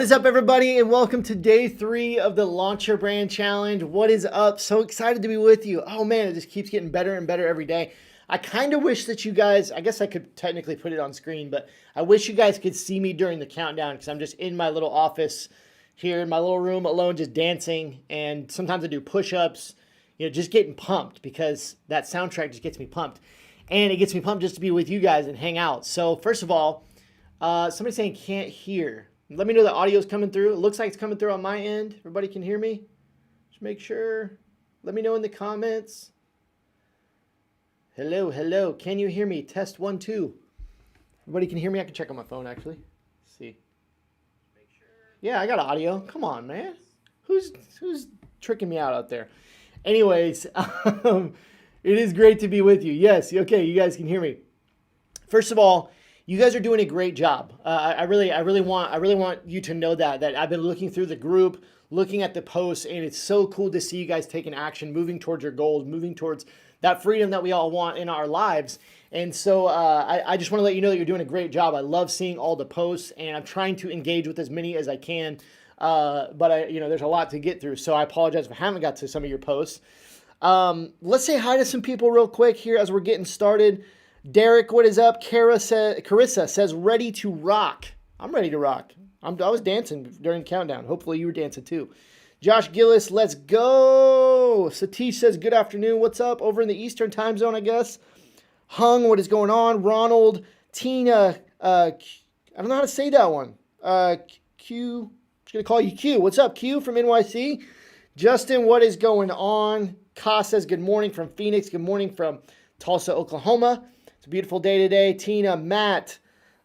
What is up, everybody, and welcome to day 3 of the Launch Your Brand Challenge. What is up? So excited to be with you. Oh man, it just keeps getting better and better every day. I kind of wish that you guys, I guess I could technically put it on screen, but I wish you guys could see me during the countdown because I'm just in my little office here in my little room alone, just dancing. And sometimes I do push-ups, just getting pumped because that soundtrack just gets me pumped. And it gets me pumped just to be with you guys and hang out. So first of all, somebody's saying can't hear. Let me know the audio's coming through. It looks like it's coming through on my end. Everybody can hear me? Just make sure. Let me know in the comments. Hello, hello. Can you hear me? Test 1, 2. Everybody can hear me? I can check on my phone, actually. Let's see. Yeah, I got audio. Come on, man. Who's tricking me out there? Anyways, it is great to be with you. Yes, okay, you guys can hear me. First of all, you guys are doing a great job. I really want you to know that I've been looking through the group, looking at the posts, and it's so cool to see you guys taking action, moving towards your goals, moving towards that freedom that we all want in our lives. And so I just want to let you know that you're doing a great job. I love seeing all the posts, and I'm trying to engage with as many as I can. But there's a lot to get through, so I apologize if I haven't got to some of your posts. Let's say hi to some people real quick here as we're getting started. Derek, what is up? Carissa says, ready to rock. I'm ready to rock. I was dancing during the countdown. Hopefully you were dancing too. Josh Gillis, let's go. Satish says, good afternoon. What's up? Over in the Eastern time zone, I guess. Hung, what is going on? Ronald, Tina, I don't know how to say that one. Q, I'm just going to call you Q. What's up, Q from NYC? Justin, what is going on? Ka says, good morning from Phoenix. Good morning from Tulsa, Oklahoma. It's a beautiful day today. Tina, Matt,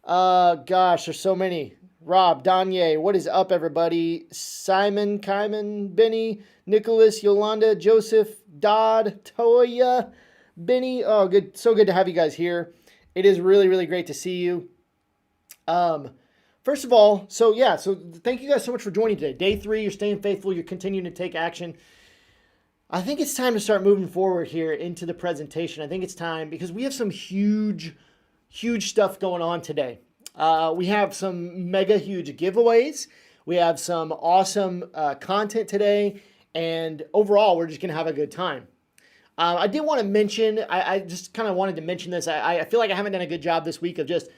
gosh, there's so many. Rob, Danye, what is up, everybody? Simon, Kyman, Benny, Nicholas, Yolanda, Joseph, Dodd, Toya, Benny. Oh, good. So good to have you guys here. It is really, really great to see you. First of all, so thank you guys so much for joining today. Day 3, you're staying faithful. You're continuing to take action. I think it's time to start moving forward here into the presentation. I think it's time because we have some huge stuff going on today. We have some mega huge giveaways. We have some awesome content today. And overall, we're just going to have a good time. I did want to mention, I just kind of wanted to mention this. I feel like I haven't done a good job this week of just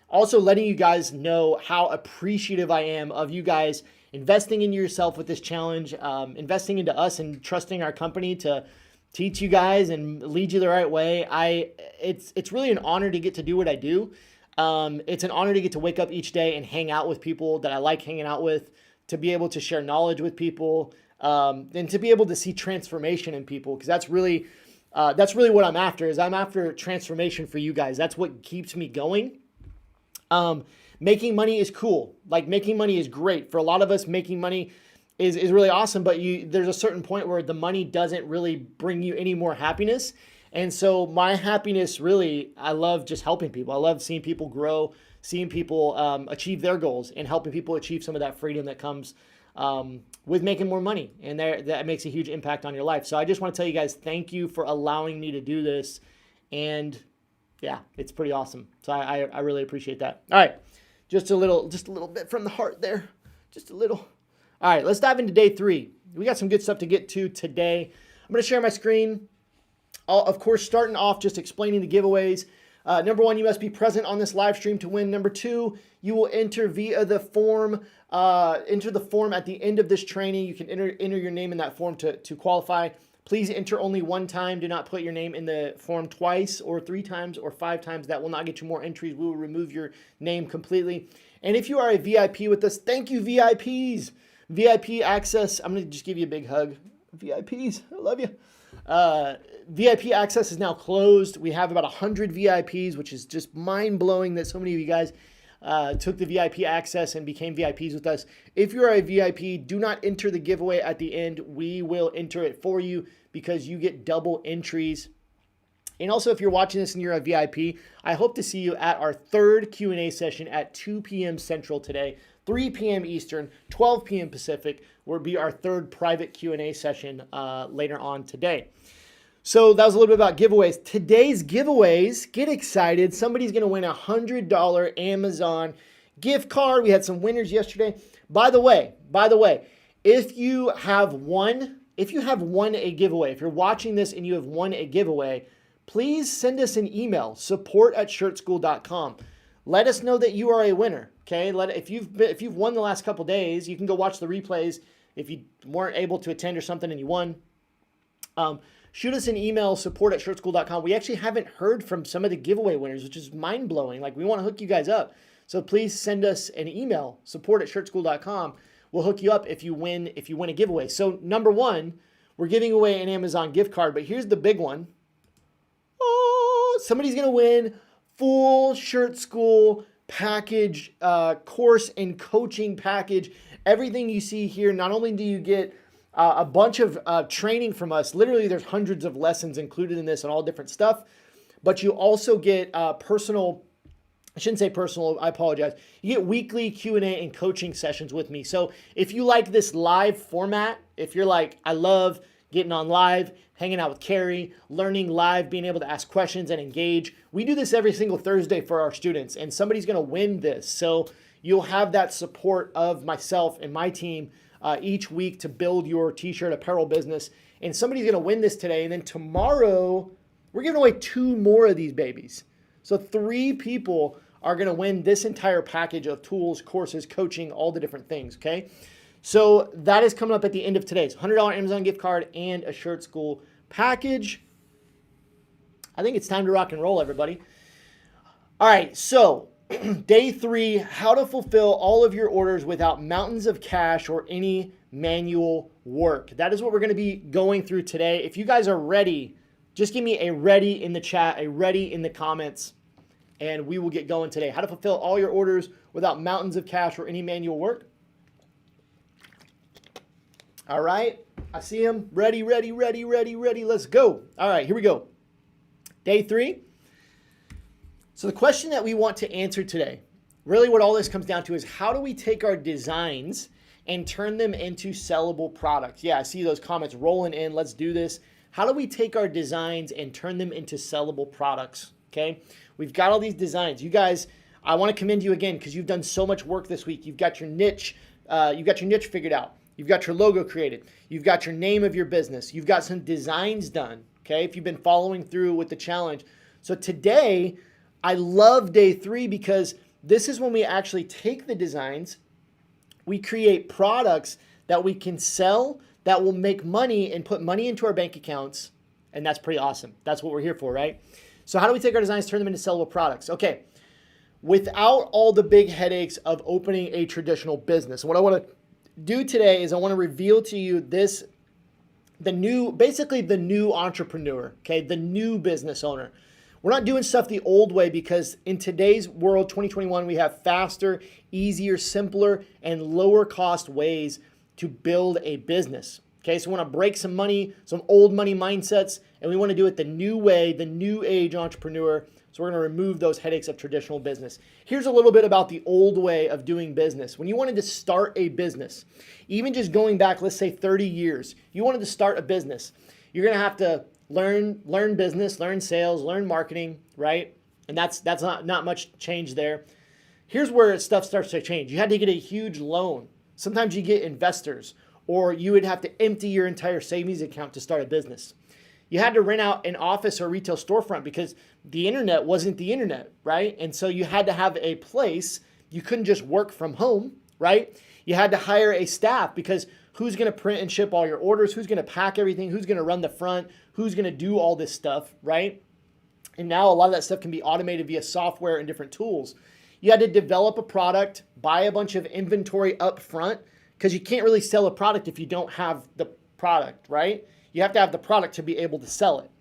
also letting you guys know how appreciative I am of you guys investing into yourself with this challenge, investing into us and trusting our company to teach you guys and lead you the right way. It's really an honor to get to do what I do. It's an honor to get to wake up each day and hang out with people that I like hanging out with, to be able to share knowledge with people, and to be able to see transformation in people. Because that's really what I'm after. I'm after transformation for you guys. That's what keeps me going. Making money is cool. Like, making money is great. For a lot of us, making money is really awesome, but there's a certain point where the money doesn't really bring you any more happiness. And so my happiness, really, I love just helping people. I love seeing people grow, seeing people achieve their goals, and helping people achieve some of that freedom that comes with making more money. And that makes a huge impact on your life. So I just want to tell you guys, thank you for allowing me to do this. And yeah, it's pretty awesome. So I really appreciate that. All right. Just a little bit from the heart there. Just a little. All right, let's dive into day 3. We got some good stuff to get to today. I'm going to share my screen. Of course, starting off just explaining the giveaways. Number 1, you must be present on this live stream to win. Number 2, you will enter via the form. Enter the form at the end of this training. You can enter your name in that form to qualify. Please enter only one time. Do not put your name in the form twice or 3 times or 5 times. That will not get you more entries. We will remove your name completely. And if you are a VIP with us, thank you, VIPs. VIP access. I'm going to just give you a big hug. VIPs, I love you. VIP access is now closed. We have about 100 VIPs, which is just mind-blowing that so many of you guys took the VIP access and became VIPs with us. If you are a VIP, do not enter the giveaway at the end. We will enter it for you because you get double entries. And also, if you're watching this and you're a VIP, I hope to see you at our 3rd Q&A session at 2 p.m. Central today, 3 p.m. Eastern, 12 p.m. Pacific will be our 3rd private Q&A session later on today. So that was a little bit about giveaways. Today's giveaways, get excited. Somebody's going to win a $100 Amazon gift card. We had some winners yesterday. By the way, if you have won a giveaway, if you're watching this and you have won a giveaway, please send us an email, support@shirtschool.com. Let us know that you are a winner. Okay. If you've won the last couple days, you can go watch the replays. If you weren't able to attend or something and you won, shoot us an email, support@shirtschool.com. We actually haven't heard from some of the giveaway winners, which is mind blowing. Like, we want to hook you guys up. So please send us an email, support@shirtschool.com. We'll hook you up if you win a giveaway. So number one, we're giving away an Amazon gift card, but here's the big one. Oh, somebody's going to win full Shirt School package, course and coaching package. Everything you see here, not only do you get a bunch of training from us, literally there's hundreds of lessons included in this and all different stuff, but you also get personal, I shouldn't say personal, I apologize. You get weekly Q&A and coaching sessions with me. So if you like this live format, if you're like, I love getting on live, hanging out with Carrie, learning live, being able to ask questions and engage. We do this every single Thursday for our students, and somebody's going to win this. So you'll have that support of myself and my team each week to build your t-shirt apparel business. And somebody's going to win this today. And then tomorrow, we're giving away 2 more of these babies. So 3 people are going to win this entire package of tools, courses, coaching, all the different things, okay? So that is coming up at the end of today's $100 Amazon gift card and a Shirt School package. I think it's time to rock and roll, everybody. All right, so day 3, how to fulfill all of your orders without mountains of cash or any manual work. That is what we're going to be going through today. If you guys are ready, just give me a ready in the chat, a ready in the comments, and we will get going today. How to fulfill all your orders without mountains of cash or any manual work. All right, I see him. Ready, ready, ready, ready, ready. Let's go. All right, here we go. Day 3. So the question that we want to answer today, really what all this comes down to is, how do we take our designs and turn them into sellable products? Yeah, I see those comments rolling in. Let's do this. How do we take our designs and turn them into sellable products? Okay, we've got all these designs. You guys, I want to commend you again because you've done so much work this week. You've got your niche. Figured out. You've got your logo created. You've got your name of your business. You've got some designs done. Okay, if you've been following through with the challenge. So today, I love day 3 because this is when we actually take the designs, we create products that we can sell that will make money and put money into our bank accounts. And that's pretty awesome. That's what we're here for, right? So how do we take our designs, turn them into sellable products? Okay, without all the big headaches of opening a traditional business. What I want to do today is I want to reveal to you the new entrepreneur, okay, the new business owner. We're not doing stuff the old way because in today's world, 2021, we have faster, easier, simpler, and lower cost ways to build a business. Okay, so we want to break some old money mindsets, and we want to do it the new way, the new age entrepreneur. So we're going to remove those headaches of traditional business. Here's a little bit about the old way of doing business. When you wanted to start a business, even just going back, let's say 30 years, you wanted to start a business, you're going to have to learn business, learn sales, learn marketing, right? And that's not much change there. Here's where stuff starts to change. You had to get a huge loan. Sometimes you get investors, or you would have to empty your entire savings account to start a business. You had to rent out an office or retail storefront because the internet wasn't the internet, right? And so you had to have a place. You couldn't just work from home, right? You had to hire a staff because who's going to print and ship all your orders? Who's going to pack everything? Who's going to run the front? Who's going to do all this stuff, right? And now a lot of that stuff can be automated via software and different tools. You had to develop a product, buy a bunch of inventory up front because you can't really sell a product if you don't have the product, right? You have to have the product to be able to sell it,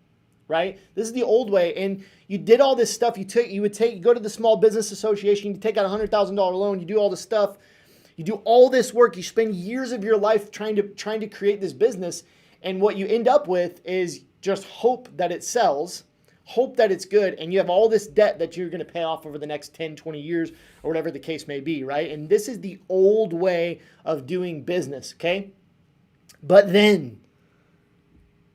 right? This is the old way. And you did all this stuff. You go to the Small Business Association, you take out a $100,000 loan, you do all this stuff. You do all this work. You spend years of your life trying to create this business. And what you end up with is just hope that it sells, hope that it's good. And you have all this debt that you're going to pay off over the next 10, 20 years or whatever the case may be, right? And this is the old way of doing business, okay? But then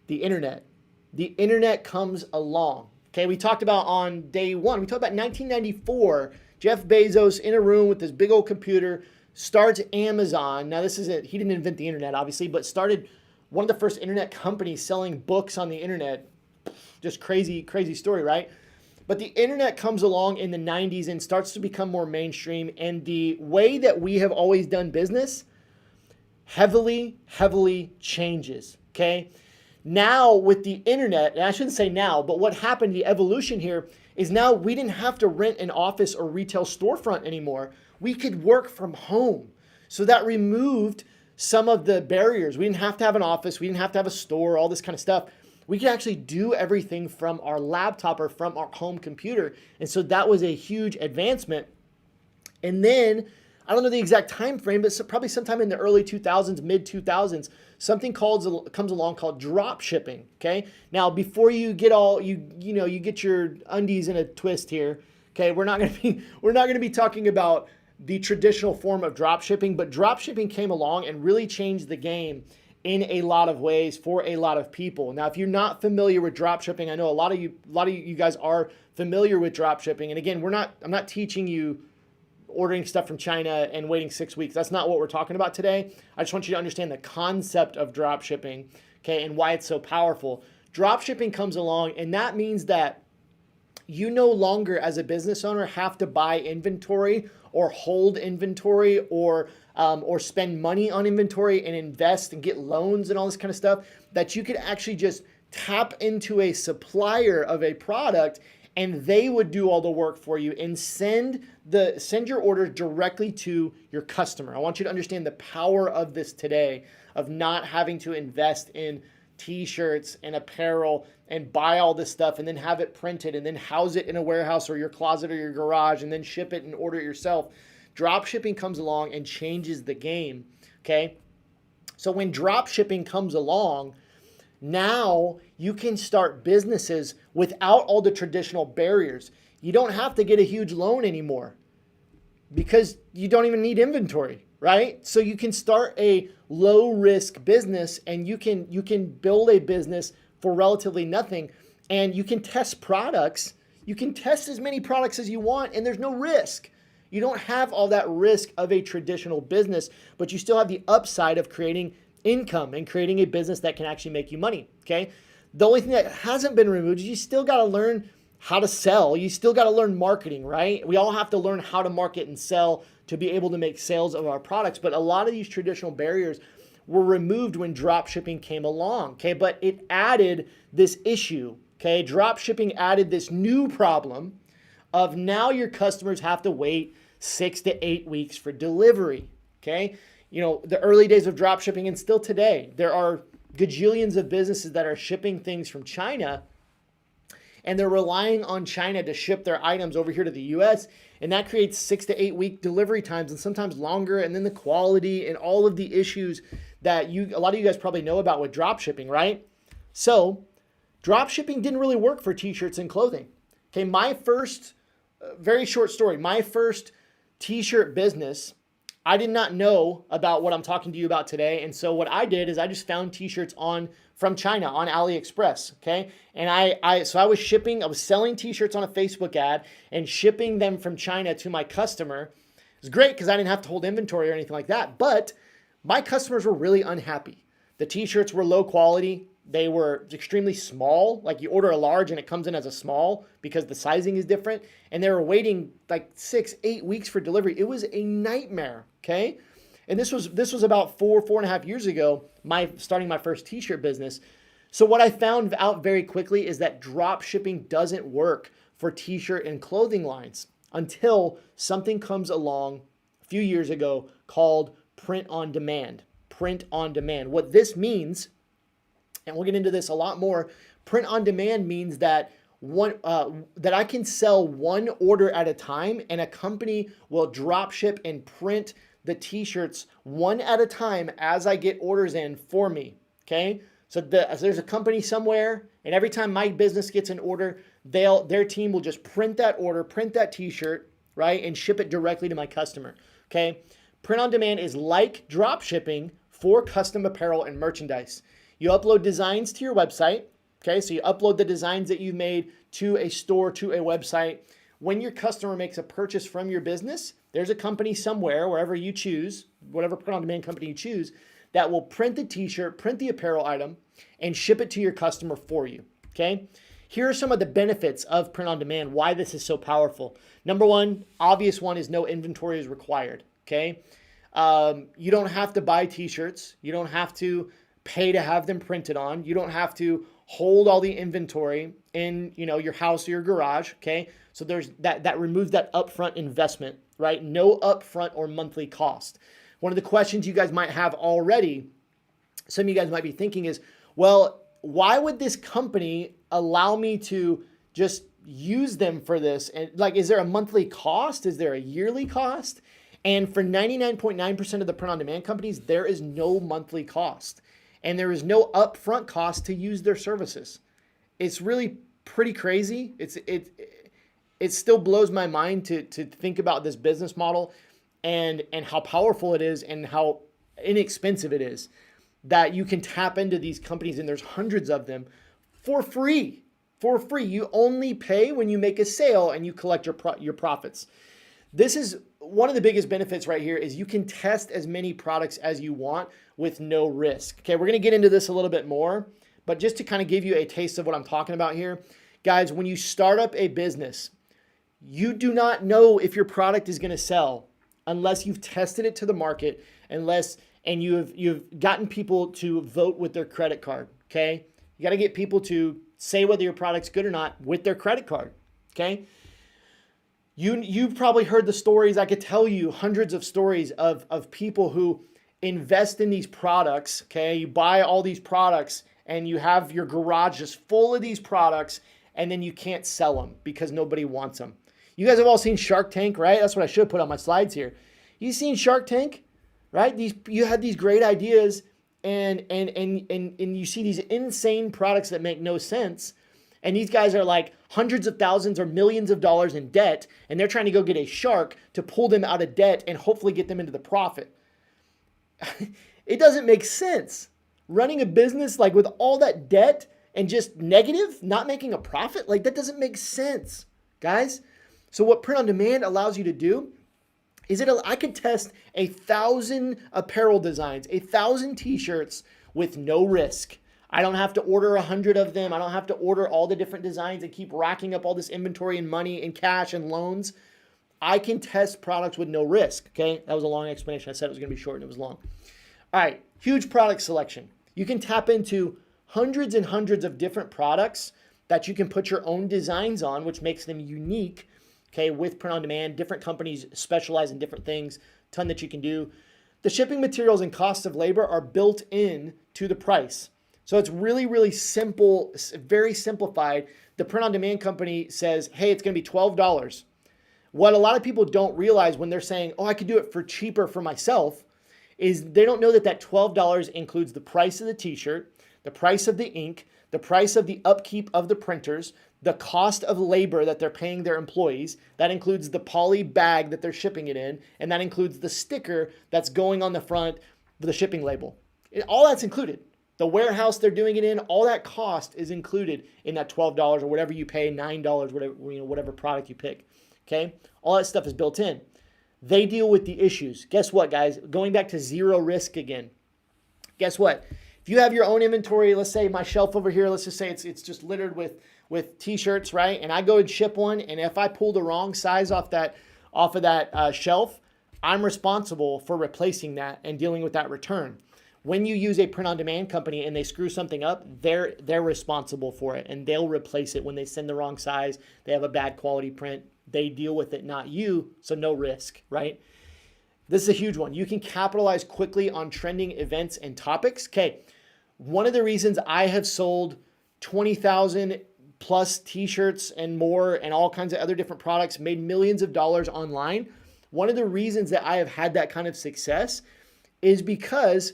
the internet comes along. Okay, we talked about on day 1, we talked about 1994, Jeff Bezos in a room with this big old computer starts Amazon. Now this isn't, he didn't invent the internet obviously, but started one of the first internet companies selling books on the internet. Just crazy, crazy story, right? But the internet comes along in the 90s and starts to become more mainstream. And the way that we have always done business heavily, heavily changes, okay? Now with the internet, and I shouldn't say now, but what happened, the evolution here, is now we didn't have to rent an office or retail storefront anymore. We could work from home. So that removed some of the barriers. We didn't have to have an office. We didn't have to have a store, all this kind of stuff. We could actually do everything from our laptop or from our home computer. And so that was a huge advancement. And then, I don't know the exact time frame, but probably sometime in the early 2000s, mid 2000s, something comes along called drop shipping. Okay. Now, before you get all you get your undies in a twist here. Okay, we're not going to be talking about the traditional form of drop shipping, but drop shipping came along and really changed the game in a lot of ways for a lot of people. Now, if you're not familiar with drop shipping, I know a lot of you guys are familiar with drop shipping. And again, I'm not teaching you ordering stuff from China and waiting 6 weeks. That's not what we're talking about today. I just want you to understand the concept of drop shipping, okay, and why it's so powerful. Drop shipping comes along, and that means that you no longer, as a business owner, have to buy inventory or hold inventory or spend money on inventory and invest and get loans and all this kind of stuff. That you could actually just tap into a supplier of a product and they would do all the work for you and send your orders directly to your customer. I want you to understand the power of this today, of not having to invest in t-shirts and apparel and buy all this stuff and then have it printed and then house it in a warehouse or your closet or your garage and then ship it and order it yourself. Drop shipping comes along and changes the game, okay? So when drop shipping comes along, now you can start businesses without all the traditional barriers. You don't have to get a huge loan anymore because you don't even need inventory, right? So you can start a low risk business and you can build a business for relatively nothing, and you can test products. You can test as many products as you want and there's no risk. You don't have all that risk of a traditional business, but you still have the upside of creating income and creating a business that can actually make you money, okay? The only thing that hasn't been removed is you still got to learn how to sell. You still got to learn marketing, right? We all have to learn how to market and sell to be able to make sales of our products. But a lot of these traditional barriers were removed when drop shipping came along, okay? But it added this issue, okay? Drop shipping added this new problem of now your customers have to wait 6 to 8 weeks for delivery, okay? You know, the early days of drop shipping and still today, there are gajillions of businesses that are shipping things from China and they're relying on China to ship their items over here to the US, and that creates 6 to 8 week delivery times and sometimes longer, and then the quality and all of the issues that a lot of you guys probably know about with drop shipping, right? So drop shipping didn't really work for t-shirts and clothing. Okay, my first, very short story, my first t-shirt business, I did not know about what I'm talking to you about today. And so what I did is I just found t-shirts from China on AliExpress, okay? And I was selling t-shirts on a Facebook ad and shipping them from China to my customer. It was great because I didn't have to hold inventory or anything like that, but my customers were really unhappy. The t-shirts were low quality. They were extremely small. Like you order a large and it comes in as a small because the sizing is different. And they were waiting like 6-8 weeks for delivery. It was a nightmare, okay? And this was about 4.5 years ago, starting my first t-shirt business. So what I found out very quickly is that drop shipping doesn't work for t-shirt and clothing lines until something comes along a few years ago called print on demand. Print on demand. What this means, and we'll get into this a lot more, print on demand means that that I can sell one order at a time, and a company will drop ship and print the t-shirts one at a time as I get orders in for me, okay? So there's a company somewhere, and every time my business gets an order, their team will just print that order, print that t-shirt, right, and ship it directly to my customer, okay? Print on demand is like drop shipping for custom apparel and merchandise. You upload designs to your website, okay? So you upload the designs that you've made to a store, to a website. when your customer makes a purchase from your business, there's a company somewhere, wherever you choose, whatever print-on-demand company you choose, that will print the t-shirt, print the apparel item, and ship it to your customer for you, okay? Here are some of the benefits of print-on-demand, why this is so powerful. Number one, obvious one, is no inventory is required, okay? You don't have to buy t-shirts. You don't have to pay to have them printed on. You don't have to hold all the inventory in, your house or your garage, okay? So there's that removes that upfront investment, right? No upfront or monthly cost. One of the questions you guys might have already, some of you guys might be thinking is, well, why would this company allow me to just use them for this? And is there a monthly cost? Is there a yearly cost? And for 99.9% of the print-on-demand companies, there is no monthly cost. And there is no upfront cost to use their services. It's really pretty crazy. It still blows my mind to think about this business model and how powerful it is and how inexpensive it is that you can tap into these companies, and there's hundreds of them, for free. For free. You only pay when you make a sale and you collect your profits. This is one of the biggest benefits right here, is you can test as many products as you want with no risk. Okay, we're going to get into this a little bit more, but just to kind of give you a taste of what I'm talking about here, guys, when you start up a business, you do not know if your product is going to sell unless you've tested it to the market, and you've gotten people to vote with their credit card, okay? You got to get people to say whether your product's good or not with their credit card, okay? You've probably heard the stories. I could tell you hundreds of stories of people who invest in these products, okay? You buy all these products and you have your garage just full of these products, and then you can't sell them because nobody wants them. You guys have all seen Shark Tank, right? That's what I should have put on my slides here. You've seen Shark Tank, right? You had these great ideas and you see these insane products that make no sense. And these guys are like hundreds of thousands or millions of dollars in debt, and they're trying to go get a shark to pull them out of debt and hopefully get them into the profit. It doesn't make sense. Running a business with all that debt and just negative, not making a profit, that doesn't make sense, guys. So what print-on-demand allows you to do is I could test 1,000 apparel designs, 1,000 t-shirts with no risk. I don't have to order 100 of them. I don't have to order all the different designs and keep racking up all this inventory and money and cash and loans. I can test products with no risk, okay? That was a long explanation. I said it was going to be short and it was long. All right, huge product selection. You can tap into hundreds and hundreds of different products that you can put your own designs on, which makes them unique, okay, with print-on-demand. Different companies specialize in different things, ton that you can do. The shipping materials and costs of labor are built in to the price. So it's really, really simple, very simplified. The print-on-demand company says, hey, it's going to be $12. What a lot of people don't realize when they're saying, oh, I could do it for cheaper for myself, is they don't know that $12 includes the price of the t-shirt, the price of the ink, the price of the upkeep of the printers, the cost of labor that they're paying their employees. That includes the poly bag that they're shipping it in, and that includes the sticker that's going on the front of the shipping label. All that's included. The warehouse they're doing it in, all that cost is included in that $12 or whatever you pay, $9, whatever product you pick. Okay? All that stuff is built in. They deal with the issues. Guess what, guys? Going back to zero risk again. Guess what? If you have your own inventory, let's say my shelf over here, let's just say it's just littered with t-shirts, right? And I go and ship one, and if I pull the wrong size off of that shelf, I'm responsible for replacing that and dealing with that return. When you use a print-on-demand company and they screw something up, they're responsible for it, and they'll replace it when they send the wrong size. They have a bad quality print. They deal with it, not you, so no risk, right? This is a huge one. You can capitalize quickly on trending events and topics. Okay, one of the reasons I have sold 20,000 plus t-shirts and more and all kinds of other different products, made millions of dollars online, one of the reasons that I have had that kind of success is because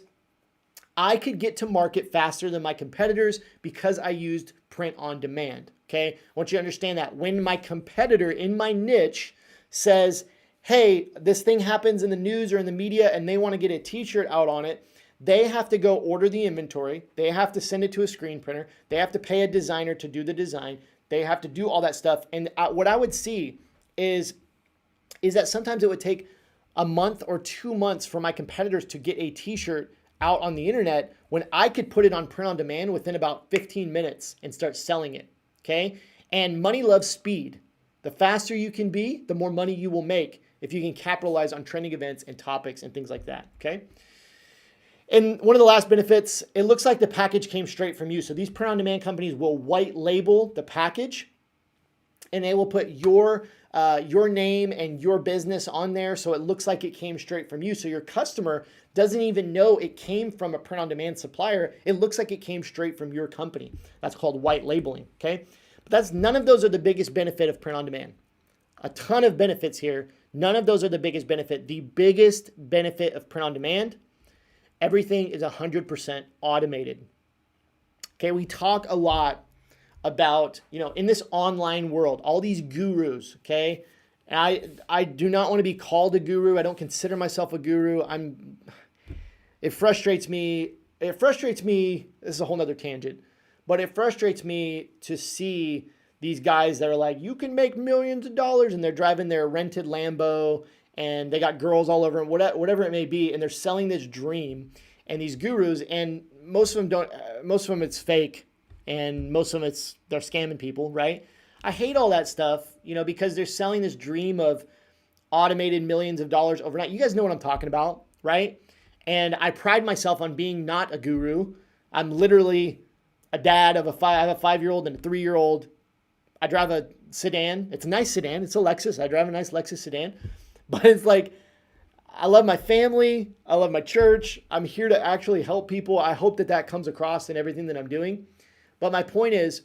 I could get to market faster than my competitors because I used print on demand. Okay, I want you to understand that when my competitor in my niche says, hey, this thing happens in the news or in the media and they want to get a t-shirt out on it, they have to go order the inventory. They have to send it to a screen printer. They have to pay a designer to do the design. They have to do all that stuff. And what I would see is that sometimes it would take a month or 2 months for my competitors to get a t-shirt out on the internet when I could put it on print on demand within about 15 minutes and start selling it. Okay. And money loves speed. The faster you can be, the more money you will make if you can capitalize on trending events and topics and things like that. Okay. And one of the last benefits, it looks like the package came straight from you. So these print on demand companies will white label the package and they will put your name and your business on there so it looks like it came straight from you. So your customer doesn't even know it came from a print on demand supplier. It looks like it came straight from your company. That's called white labeling, okay? But none of those are the biggest benefit of print on demand. A ton of benefits here. None of those are the biggest benefit. The biggest benefit of print on demand, everything is 100% automated. Okay, we talk a lot about, in this online world, all these gurus, okay? And I do not want to be called a guru. I don't consider myself a guru. It frustrates me. This is a whole nother tangent, but it frustrates me to see these guys that are like, you can make millions of dollars, and they're driving their rented Lambo and they got girls all over them, whatever it may be. And they're selling this dream, and these gurus, and most of them it's fake. And most of them they're scamming people, right? I hate all that stuff, because they're selling this dream of automated millions of dollars overnight. You guys know what I'm talking about, right? And I pride myself on being not a guru. I'm literally a dad of I have a 5-year-old and a 3-year-old. I drive a sedan. It's a nice sedan. It's a Lexus. I drive a nice Lexus sedan. But it's like, I love my family. I love my church. I'm here to actually help people. I hope that comes across in everything that I'm doing. But my point is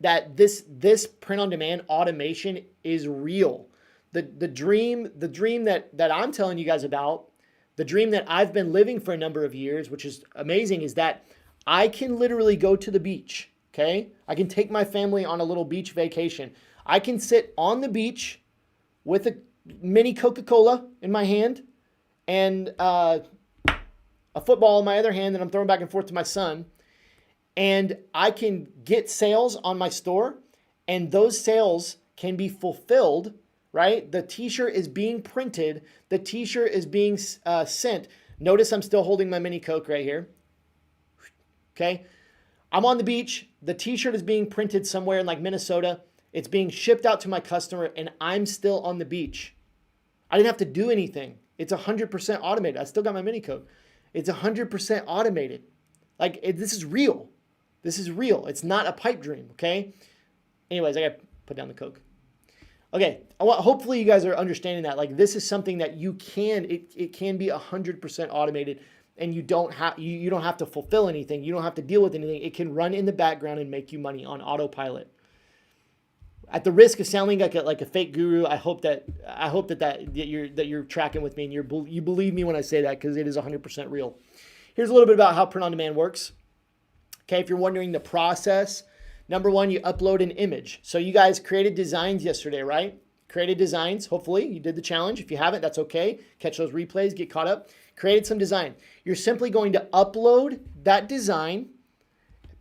that this print on demand automation is real. The dream that I'm telling you guys about, the dream that I've been living for a number of years, which is amazing, is that I can literally go to the beach, okay? I can take my family on a little beach vacation. I can sit on the beach with a mini Coca-Cola in my hand and a football in my other hand that I'm throwing back and forth to my son. And I can get sales on my store, and those sales can be fulfilled, right? The t-shirt is being printed. The t-shirt is being sent. Notice I'm still holding my mini Coke right here. Okay. I'm on the beach. The t-shirt is being printed somewhere in like Minnesota. It's being shipped out to my customer, and I'm still on the beach. I didn't have to do anything. It's 100% automated. I still got my mini Coke. It's 100% automated. This is real. This is real. It's not a pipe dream, okay? Anyways, I got to put down the Coke. Okay, hopefully you guys are understanding that. This is something that it can be 100% automated, and you don't have to fulfill anything. You don't have to deal with anything. It can run in the background and make you money on autopilot. At the risk of sounding like a fake guru, I hope that you're tracking with me and you believe me when I say that, because it is 100% real. Here's a little bit about how print on demand works. Okay, if you're wondering the process, number one, you upload an image. So you guys created designs yesterday, right? Created designs. Hopefully you did the challenge. If you haven't, that's okay. Catch those replays, get caught up. Created some design. You're simply going to upload that design,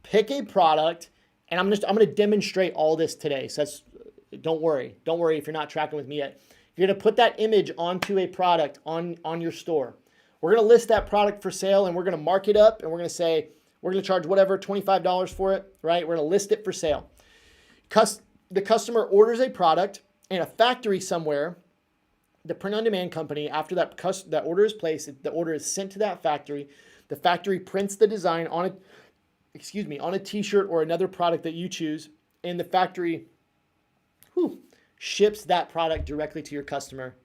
pick a product, and I'm going to demonstrate all this today. So don't worry if you're not tracking with me yet. You're going to put that image onto a product on your store. We're going to list that product for sale, and we're going to mark it up, and we're going to say, we're going to charge whatever, $25 for it, right? We're going to list it for sale. The customer orders a product in a factory somewhere. The print-on-demand company, after that order is placed, the order is sent to that factory. The factory prints the design on a t-shirt or another product that you choose, and the factory ships that product directly to your customer.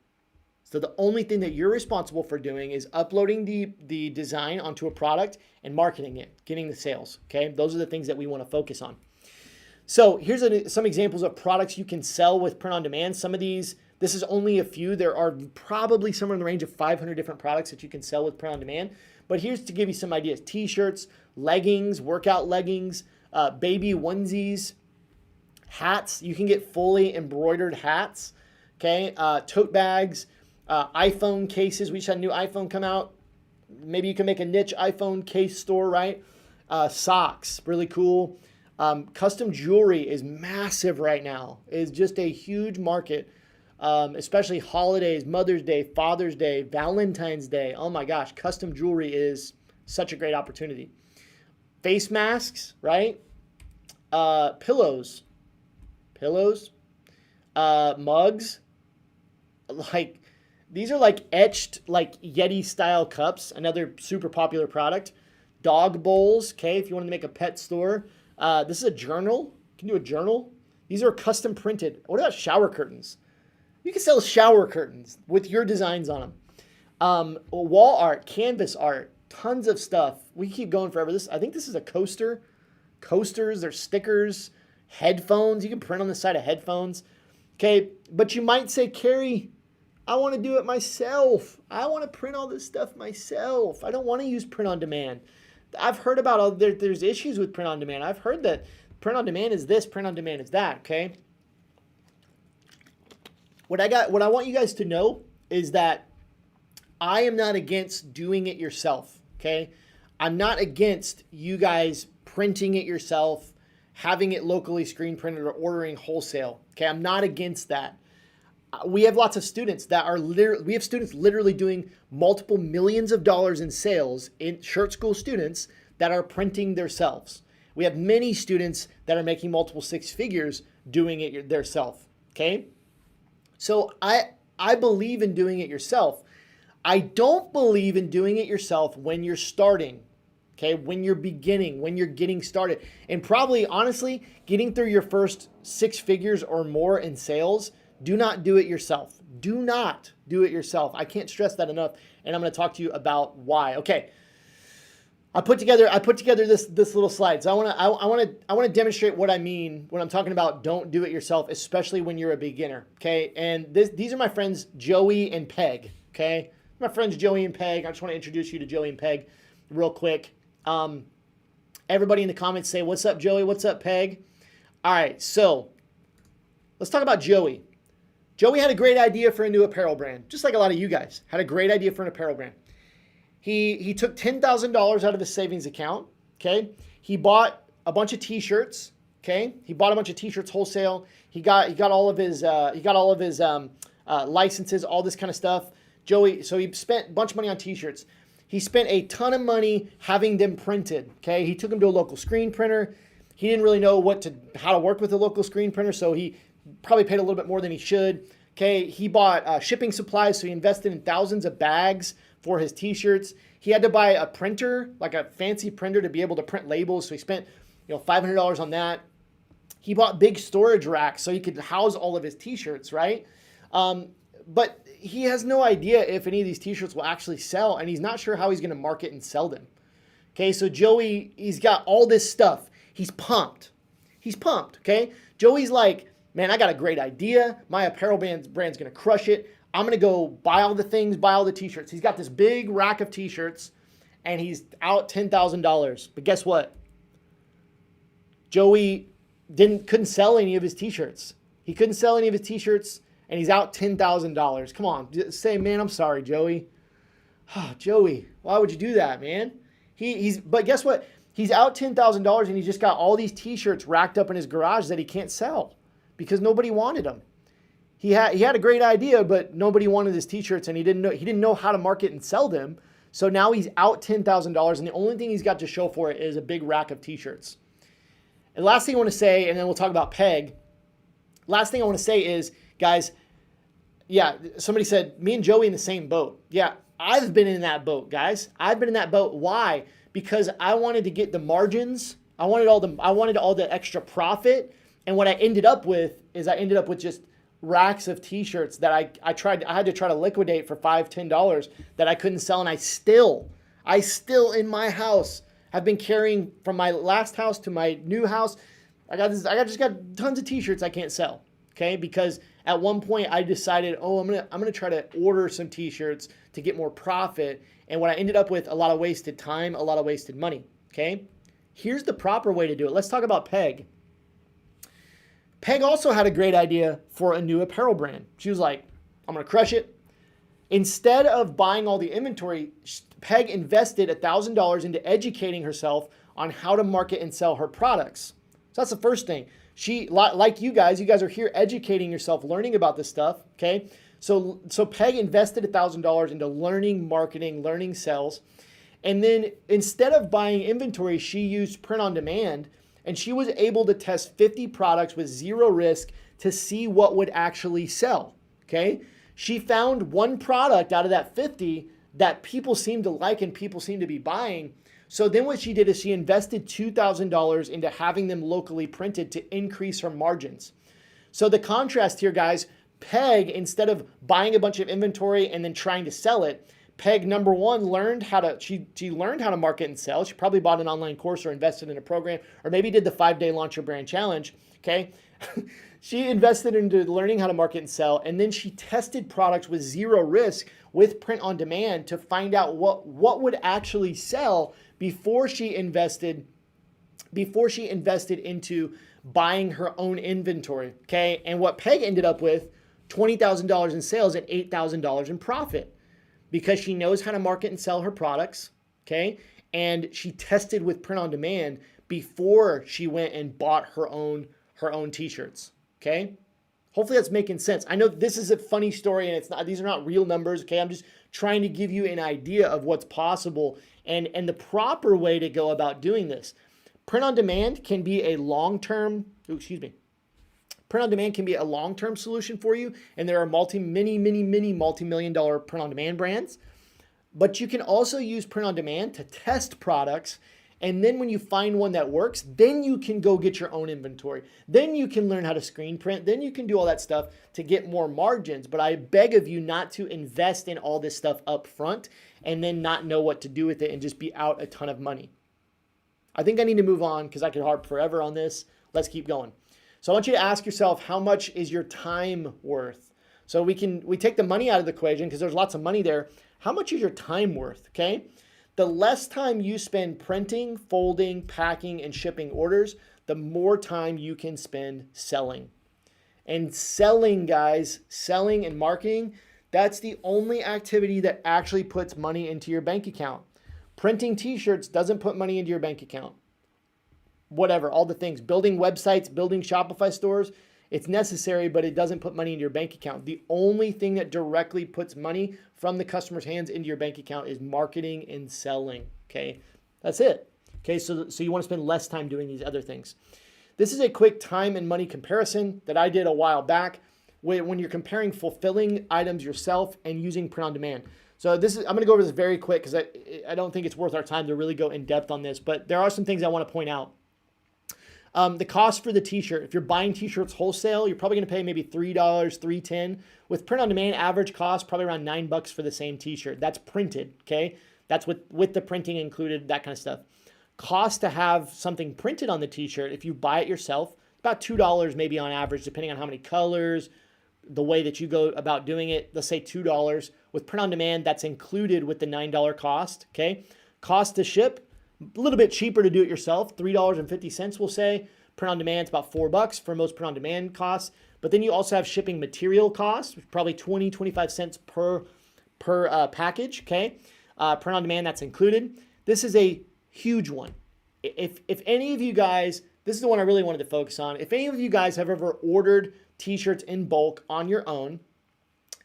So the only thing that you're responsible for doing is uploading the design onto a product and marketing it, getting the sales, okay? Those are the things that we want to focus on. So here's some examples of products you can sell with print on demand. Some of these, this is only a few. There are probably somewhere in the range of 500 different products that you can sell with print on demand. But here's to give you some ideas. T-shirts, leggings, workout leggings, baby onesies, hats. You can get fully embroidered hats, okay? Tote bags, iPhone cases. We just had a new iPhone come out. Maybe you can make a niche iPhone case store, right? Socks, really cool. Custom jewelry is massive right now. It's just a huge market especially holidays, Mother's Day, Father's Day, Valentine's Day. Oh my gosh, custom jewelry is such a great opportunity. Face masks, right? Pillows, mugs. Like, these are like etched, like Yeti style cups, another super popular product. Dog bowls, okay, if you want to make a pet store. This is a journal. You can do a journal. These are custom printed. What about shower curtains? You can sell shower curtains with your designs on them. Wall art, canvas art, tons of stuff. We keep going forever. I think this is a coaster. Coasters, there's stickers, headphones. You can print on the side of headphones. Okay, but you might say, Carrie, I want to do it myself. I want to print all this stuff myself. I don't want to use print on demand. I've heard about there's issues with print on demand. I've heard that print on demand is this, print on demand is that, okay? What I want you guys to know is that I am not against doing it yourself, okay? I'm not against you guys printing it yourself, having it locally screen printed, or ordering wholesale, okay? I'm not against that. We have lots of students that are literally doing multiple millions of dollars in sales, in Shirt School students that are printing themselves. We have many students that are making multiple six figures doing it themselves, okay? So I believe in doing it yourself. I don't believe in doing it yourself when you're starting, okay? When you're beginning, when you're getting started. And probably, honestly, getting through your first six figures or more in sales, do not do it yourself. Do not do it yourself. I can't stress that enough, and I'm going to talk to you about why. Okay, I put together this little slide. So I want to demonstrate what I mean when I'm talking about don't do it yourself, especially when you're a beginner. Okay, and these are my friends Joey and Peg. Okay, my friends Joey and Peg. I just want to introduce you to Joey and Peg real quick. Everybody in the comments say, "What's up, Joey? What's up, Peg?" All right, so let's talk about Joey. Joey had a great idea for a new apparel brand, just like a lot of you guys had a great idea for an apparel brand. He took $10,000 out of his savings account, okay? He bought a bunch of t-shirts, okay? He bought a bunch of t-shirts wholesale. He got all of his licenses, all this kind of stuff. Joey, so he spent a bunch of money on t-shirts. He spent a ton of money having them printed, okay? He took them to a local screen printer. He didn't really know how to work with a local screen printer, so he probably paid a little bit more than he should. Okay, he bought shipping supplies, so he invested in thousands of bags for his t-shirts. He had to buy a printer, like a fancy printer, to be able to print labels, so he spent $500 on that. He bought big storage racks so he could house all of his t-shirts, right? But he has no idea if any of these t-shirts will actually sell, and he's not sure how he's going to market and sell them. Okay, so Joey, he's got all this stuff. He's pumped. Okay? Joey's like, man, I got a great idea. My apparel brand's going to crush it. I'm going to go buy all the things, buy all the t-shirts. He's got this big rack of t-shirts, and he's out $10,000. But guess what? Joey couldn't sell any of his t-shirts. He couldn't sell any of his t-shirts, and he's out $10,000. Come on, just say, man, I'm sorry, Joey. Oh, Joey, why would you do that, man? But guess what? He's out $10,000, and he's just got all these t-shirts racked up in his garage that he can't sell because nobody wanted them. He had a great idea, but nobody wanted his t-shirts, and he didn't know how to market and sell them. So now he's out $10,000, and the only thing he's got to show for it is a big rack of t-shirts. And the last thing I want to say, and then we'll talk about Peg. Last thing I want to say is, guys, yeah, somebody said, me and Joey in the same boat. Yeah, I've been in that boat, guys. I've been in that boat. Why? Because I wanted to get the margins. I wanted all the extra profit. And what I ended up with is just racks of t-shirts that I had to try to liquidate for $5, $10 that I couldn't sell. And I still in my house have been carrying from my last house to my new house. I just got tons of t-shirts I can't sell. Okay. Because at one point I decided, I'm going to try to order some t-shirts to get more profit. And what I ended up with, a lot of wasted time, a lot of wasted money. Okay. Here's the proper way to do it. Let's talk about Peg. Peg also had a great idea for a new apparel brand. She was like, I'm going to crush it. Instead of buying all the inventory, Peg invested $1,000 into educating herself on how to market and sell her products. So that's the first thing. Like you guys are here educating yourself, learning about this stuff, okay? So Peg invested $1,000 into learning marketing, learning sales. And then instead of buying inventory, she used print on demand, and she was able to test 50 products with zero risk to see what would actually sell, okay? She found one product out of that 50 that people seemed to like and people seemed to be buying. So then what she did is she invested $2,000 into having them locally printed to increase her margins. So the contrast here, guys, Peg, instead of buying a bunch of inventory and then trying to sell it, Peg, number one, learned how to, she learned how to market and sell. She probably bought an online course or invested in a program, or maybe did the 5-day Launch Your Brand Challenge, okay? She invested into learning how to market and sell, and then she tested products with zero risk with print on demand to find out what would actually sell before she invested into buying her own inventory, okay? And what Peg ended up with, $20,000 in sales and $8,000 in profit, because she knows how to market and sell her products, okay? And she tested with print on demand before she went and bought her own t-shirts, okay? Hopefully that's making sense. I know this is a funny story and these are not real numbers, okay? I'm just trying to give you an idea of what's possible and the proper way to go about doing this. Print on demand can be a long-term solution for you, and there are many multi-million-dollar print-on-demand brands. But you can also use print-on-demand to test products, and then when you find one that works, then you can go get your own inventory. Then you can learn how to screen print. Then you can do all that stuff to get more margins. But I beg of you not to invest in all this stuff up front and then not know what to do with it and just be out a ton of money. I think I need to move on because I could harp forever on this. Let's keep going. So I want you to ask yourself, how much is your time worth? So we take the money out of the equation because there's lots of money there. How much is your time worth, okay? The less time you spend printing, folding, packing, and shipping orders, the more time you can spend selling. And selling, guys, selling and marketing, that's the only activity that actually puts money into your bank account. Printing t-shirts doesn't put money into your bank account. Whatever, all the things, building websites, building Shopify stores, it's necessary, but it doesn't put money into your bank account. The only thing that directly puts money from the customer's hands into your bank account is marketing and selling, okay? That's it, okay? So you want to spend less time doing these other things. This is a quick time and money comparison that I did a while back when you're comparing fulfilling items yourself and using print on demand. So I'm going to go over this very quick because I don't think it's worth our time to really go in depth on this, but there are some things I want to point out. The cost for the t-shirt, if you're buying t-shirts wholesale, you're probably going to pay maybe $3, $3.10. With print on demand, average cost probably around $9 for the same t-shirt. That's printed, okay? That's with the printing included, that kind of stuff. Cost to have something printed on the t-shirt, if you buy it yourself, about $2 maybe on average, depending on how many colors, the way that you go about doing it. Let's say $2. With print on demand, that's included with the $9 cost, okay? Cost to ship, a little bit cheaper to do it yourself, $3.50 we'll say. Print on demand is about $4 for most print on demand costs. But then you also have shipping material costs, probably 25 cents per package, okay? Print on demand, that's included. This is a huge one. If any of you guys, this is the one I really wanted to focus on. If any of you guys have ever ordered t-shirts in bulk on your own,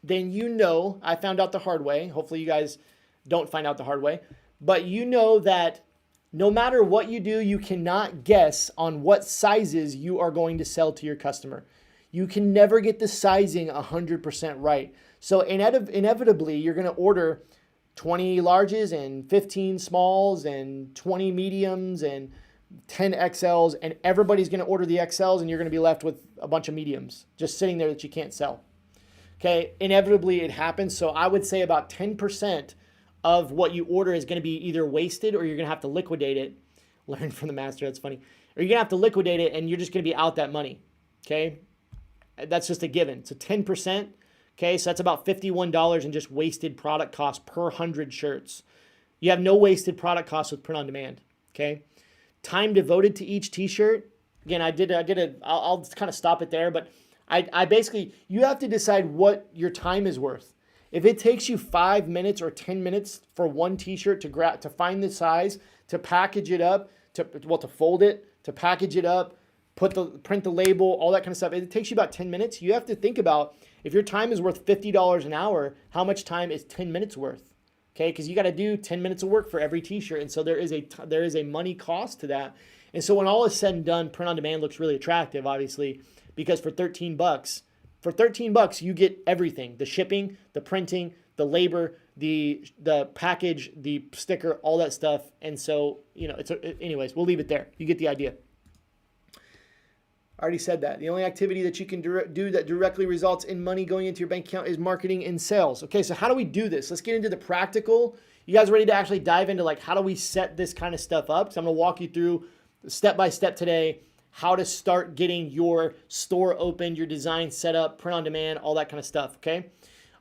then you know, I found out the hard way. Hopefully you guys don't find out the hard way. But you know that no matter what you do, you cannot guess on what sizes you are going to sell to your customer. You can never get the sizing 100% right. So inevitably, you're going to order 20 larges and 15 smalls and 20 mediums and 10 XLs, and everybody's going to order the XLs, and you're going to be left with a bunch of mediums just sitting there that you can't sell. Okay, inevitably it happens. So I would say about 10% of what you order is going to be either wasted or you're going to have to liquidate it. Learn from the master, that's funny. Or you're going to have to liquidate it and you're just going to be out that money, okay? That's just a given. So 10%, okay? So that's about $51 in just wasted product cost per 100 shirts. You have no wasted product costs with print on demand, okay? Time devoted to each t-shirt. Again, I'll kind of stop it there, but I basically, you have to decide what your time is worth. If it takes you 5 minutes or 10 minutes for one t-shirt to find the size, to package it up, to fold it, to package it up, print the label, all that kind of stuff. It takes you about 10 minutes. You have to think about, if your time is worth $50 an hour, how much time is 10 minutes worth? Okay, because you got to do 10 minutes of work for every t-shirt. And so there is a money cost to that. And so when all is said and done, print on demand looks really attractive, obviously, because for $13, you get everything: the shipping, the printing, the labor, the package, the sticker, all that stuff. And so, anyways, we'll leave it there. You get the idea. I already said that. The only activity that you can do that directly results in money going into your bank account is marketing and sales. Okay, so how do we do this? Let's get into the practical. You guys ready to actually dive into how do we set this kind of stuff up? So I'm going to walk you through step by step today how to start getting your store open, your design set up, print on demand, all that kind of stuff, okay?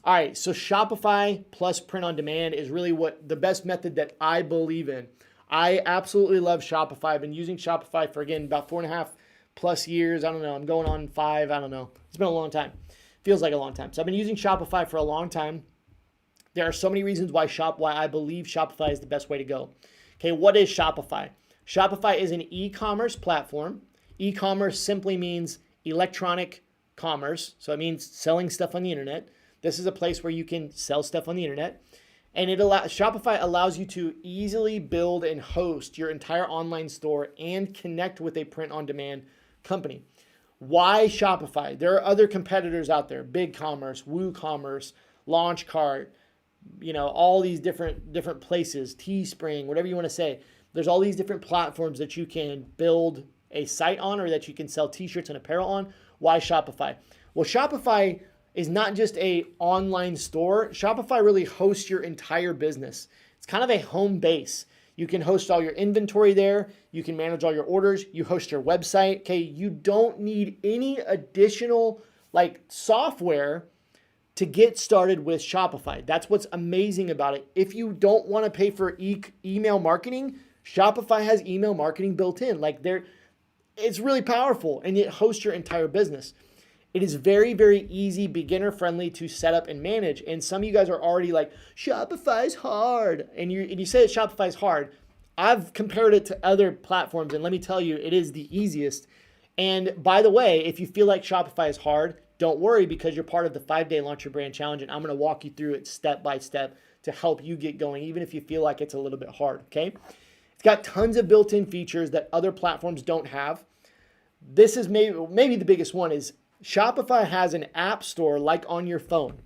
All right, so Shopify plus print on demand is really the best method that I believe in. I absolutely love Shopify. I've been using Shopify for, again, about 4.5+ years. I don't know. I'm going on 5. I don't know. It's been a long time. Feels like a long time. So I've been using Shopify for a long time. There are so many reasons why I believe Shopify is the best way to go. Okay, what is Shopify? Shopify is an e-commerce platform. E-commerce simply means electronic commerce. So it means selling stuff on the internet. This is a place where you can sell stuff on the internet. And Shopify allows you to easily build and host your entire online store and connect with a print-on-demand company. Why Shopify? There are other competitors out there: BigCommerce, WooCommerce, LaunchCart, all these different places, Teespring, whatever you want to say. There's all these different platforms that you can build a site on, or that you can sell t-shirts and apparel on. Why Shopify? Well, Shopify is not just a online store. Shopify really hosts your entire business. It's kind of a home base. You can host all your inventory there. You can manage all your orders. You host your website. Okay, you don't need any additional software to get started with Shopify. That's what's amazing about it. If you don't want to pay for email marketing, Shopify has email marketing built in. It's really powerful, and it hosts your entire business. It is very, very easy, beginner friendly to set up and manage. And some of you guys are already like, Shopify's hard. And you say that Shopify's hard. I've compared it to other platforms, and let me tell you, it is the easiest. And by the way, if you feel like Shopify is hard, don't worry, because you're part of the 5-day Launch Your Brand Challenge, and I'm going to walk you through it step by step to help you get going, even if you feel like it's a little bit hard, okay? It's got tons of built-in features that other platforms don't have. This is maybe the biggest one is Shopify has an app store like on your phone.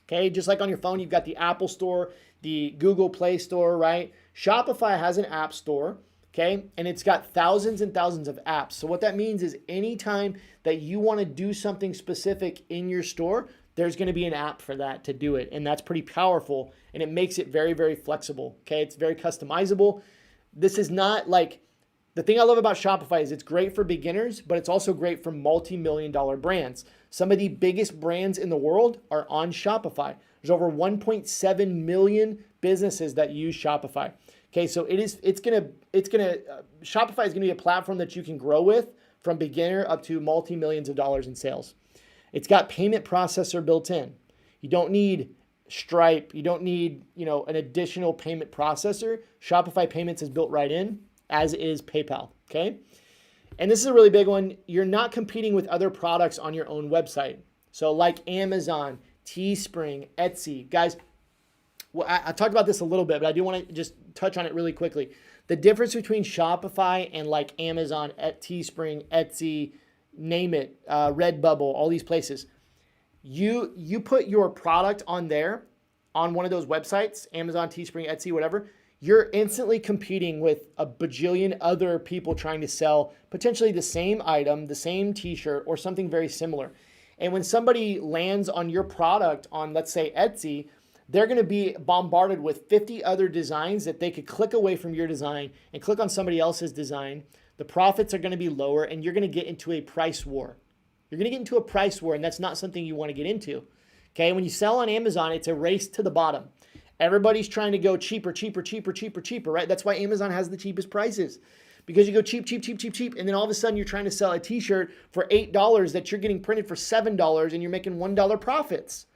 Okay, just like on your phone, you've got the Apple Store, the Google Play Store, right? Shopify has an app store, okay? And it's got thousands and thousands of apps. So what that means is anytime that you want to do something specific in your store, there's going to be an app for that to do it. And that's pretty powerful, and it makes it very, very flexible, okay? It's very customizable. This is not the thing I love about Shopify is it's great for beginners, but it's also great for multi-million-dollar brands. Some of the biggest brands in the world are on Shopify. There's over 1.7 million businesses that use Shopify. Okay, so Shopify is gonna be a platform that you can grow with from beginner up to multi-millions of dollars in sales. It's got payment processor built in. You don't need Stripe. You don't need, an additional payment processor. Shopify Payments is built right in, as is PayPal, okay? And this is a really big one. You're not competing with other products on your own website. So like Amazon, Teespring, Etsy. Guys, I talked about this a little bit, but I do want to just touch on it really quickly. The difference between Shopify and like Amazon, Teespring, Etsy, name it, Redbubble, all these places. You put your product on there, on one of those websites, Amazon, Teespring, Etsy, whatever, you're instantly competing with a bajillion other people trying to sell potentially the same item, the same t-shirt, or something very similar. And when somebody lands on your product on, let's say, Etsy, they're going to be bombarded with 50 other designs that they could click away from your design and click on somebody else's design. The profits are going to be lower, and you're going to get into a price war. You're going to get into a price war, and that's not something you want to get into. Okay, when you sell on Amazon, it's a race to the bottom. Everybody's trying to go cheaper, right? That's why Amazon has the cheapest prices, because you go cheap, and then all of a sudden you're trying to sell a t-shirt for $8 that you're getting printed for $7 and you're making $1 profits.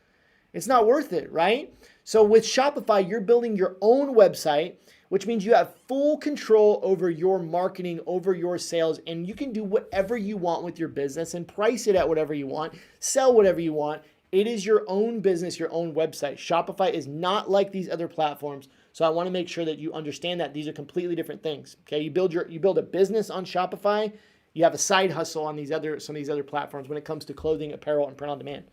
It's not worth it, right? So with Shopify, you're building your own website which means you have full control over your marketing, over your sales, and you can do whatever you want with your business and price it at whatever you want, sell whatever you want. It is your own business, your own website. Shopify is not like these other platforms. So I want to make sure that you understand that these are completely different things. Okay, you build a business on Shopify. You have a side hustle on some of these other platforms when it comes to clothing, apparel, and print on demand.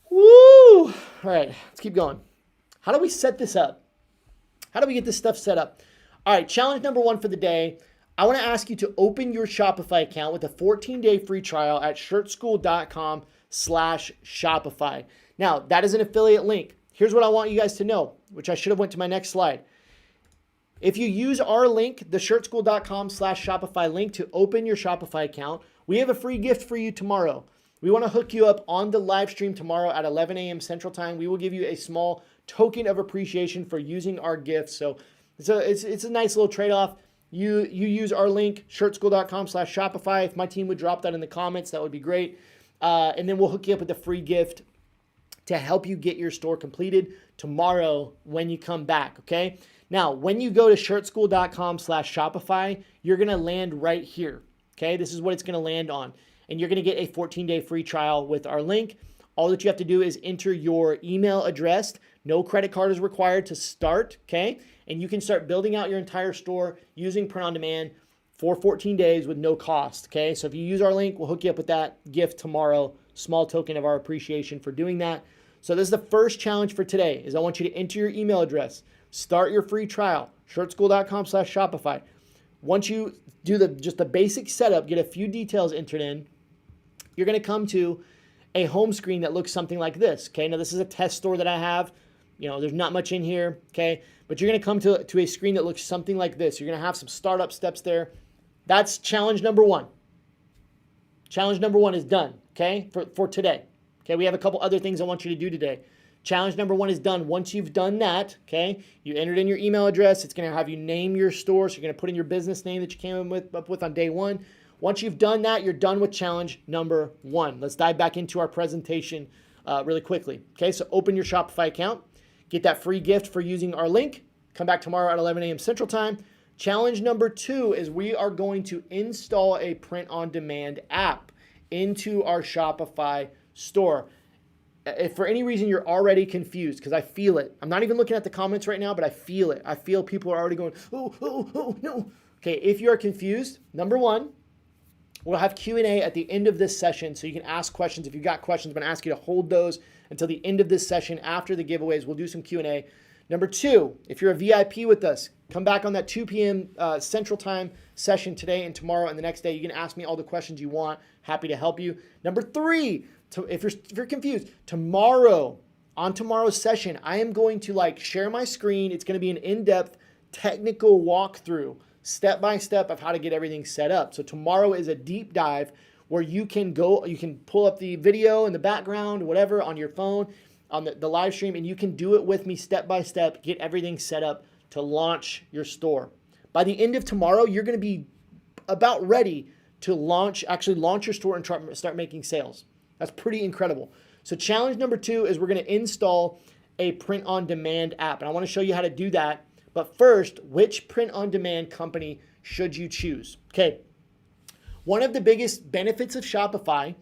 Woo! All right, let's keep going. How do we set this up? How do we get this stuff set up? All right, challenge number 1 for the day. I want to ask you to open your Shopify account with a 14-day free trial at shirtschool.com/Shopify. Now, that is an affiliate link. Here's what I want you guys to know, which I should have went to my next slide. If you use our link, the shirtschool.com/Shopify link to open your Shopify account, we have a free gift for you tomorrow. We want to hook you up on the live stream tomorrow at 11 a.m. Central Time. We will give you a small token of appreciation for using our gift. So it's a nice little trade-off. You use our link, shirtschool.com/Shopify. If my team would drop that in the comments, that would be great. And then we'll hook you up with a free gift to help you get your store completed tomorrow when you come back, okay? Now, when you go to shirtschool.com/Shopify, you're going to land right here, okay? This is what it's going to land on. And you're going to get a 14-day free trial with our link. All that you have to do is enter your email address. No credit card is required to start, okay? And you can start building out your entire store using print on demand for 14 days with no cost, okay? So if you use our link, we'll hook you up with that gift tomorrow. Small token of our appreciation for doing that. So this is the first challenge for today, is I want you to enter your email address, start your free trial, shirtschool.com/Shopify. Once you do just the basic setup, get a few details entered in, you're going to come to a home screen that looks something like this, okay? Now, this is a test store that I have. You know, there's not much in here, okay? But you're going to come to a screen that looks something like this. You're going to have some startup steps there. That's challenge number 1. Challenge number 1 is done, okay, for today. Okay, we have a couple other things I want you to do today. Challenge number 1 is done. Once you've done that, okay, you entered in your email address. It's going to have you name your store. So you're going to put in your business name that you came up with on day 1. Once you've done that, you're done with challenge number 1. Let's dive back into our presentation really quickly. Okay, so open your Shopify account. Get that free gift for using our link. Come back tomorrow at 11 a.m. Central Time. Challenge number 2 is we are going to install a print-on-demand app into our Shopify store. If for any reason you're already confused, because I feel it. I'm not even looking at the comments right now, but I feel it. I feel people are already going, oh, no. Okay, if you are confused, number 1, we'll have Q&A at the end of this session, so you can ask questions. If you've got questions, I'm going to ask you to hold those until the end of this session. After the giveaways, we'll do some Q&A. Number 2, if you're a VIP with us, come back on that 2 p.m. Central Time session today and tomorrow and the next day. You can ask me all the questions you want. Happy to help you. Number 3, if you're confused, on tomorrow's session, I am going to share my screen. It's going to be an in-depth technical walkthrough, step-by-step of how to get everything set up. So tomorrow is a deep dive where you can pull up the video in the background, whatever, on your phone, on the live stream, and you can do it with me step-by-step, get everything set up to launch your store. By the end of tomorrow, you're going to be about ready to actually launch your store and start making sales. That's pretty incredible. So challenge number 2 is we're going to install a print-on-demand app, and I want to show you how to do that. But first, which print-on-demand company should you choose? Okay, one of the biggest benefits of Shopify,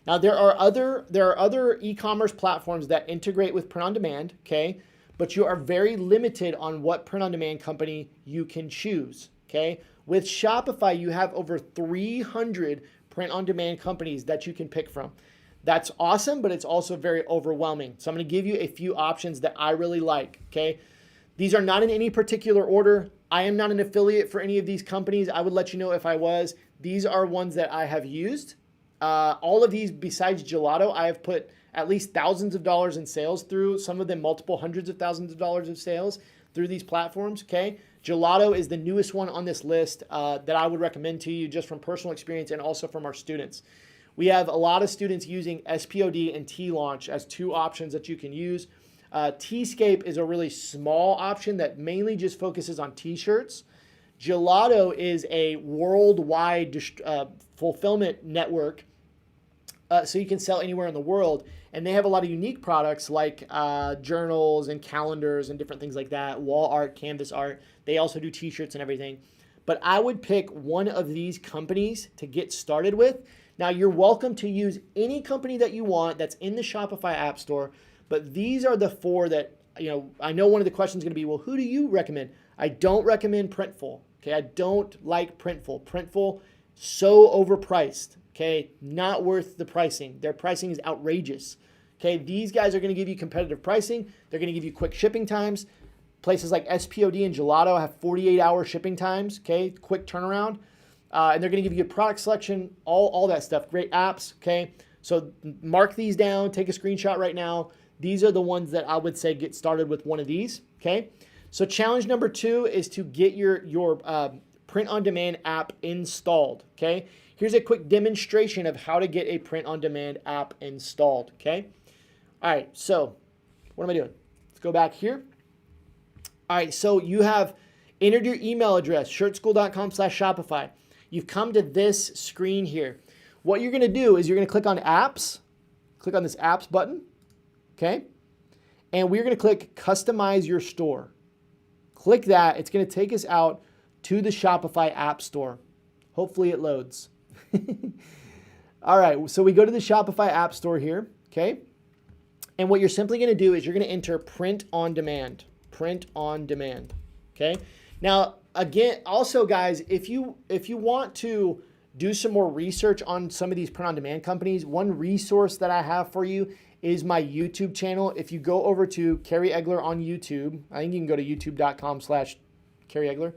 now there are other e-commerce platforms that integrate with print-on-demand, okay, but you are very limited on what print-on-demand company you can choose, okay? With Shopify, you have over 300 print-on-demand companies that you can pick from. That's awesome, but it's also very overwhelming. So I'm going to give you a few options that I really like, okay? These are not in any particular order. I am not an affiliate for any of these companies. I would let you know if I was. These are ones that I have used. All of these, besides Gelato, I have put at least thousands of dollars in sales through, some of them multiple hundreds of thousands of dollars of sales through these platforms, okay? Gelato is the newest one on this list that I would recommend to you just from personal experience and also from our students. We have a lot of students using SPOD and T-Launch as 2 options that you can use. T-Scape is a really small option that mainly just focuses on t-shirts. Gelato is a worldwide fulfillment network, so you can sell anywhere in the world. And they have a lot of unique products like journals and calendars and different things like that, wall art, canvas art. They also do t-shirts and everything. But I would pick one of these companies to get started with. Now, you're welcome to use any company that you want that's in the Shopify App Store, but these are the four that, I know one of the questions is going to be, well, who do you recommend? I don't recommend Printful. Okay, I don't like Printful. Printful, so overpriced. Okay, not worth the pricing. Their pricing is outrageous. Okay, these guys are going to give you competitive pricing. They're going to give you quick shipping times. Places like SPOD and Gelato have 48-hour shipping times. Okay, quick turnaround. And they're going to give you a product selection, all that stuff. Great apps. Okay, so mark these down. Take a screenshot right now. These are the ones that I would say get started with one of these. Okay, so challenge number 2 is to get your print-on-demand app installed. Okay. Here's a quick demonstration of how to get a print-on-demand app installed, okay? All right, so what am I doing? Let's go back here. All right, so you have entered your email address, shirtschool.com/Shopify. You've come to this screen here. What you're gonna do is you're gonna click on apps, click on this apps button, okay? And we're gonna click customize your store. Click that, it's gonna take us out to the Shopify App Store. Hopefully it loads. All right, so we go to the Shopify App Store here, okay? And what you're simply going to do is you're going to enter print on demand, okay? Now, again, also guys, if you want to do some more research on some of these print on demand companies, one resource that I have for you is my YouTube channel. If you go over to Kerry Egler on YouTube, I think you can go to youtube.com/Kerry Egler.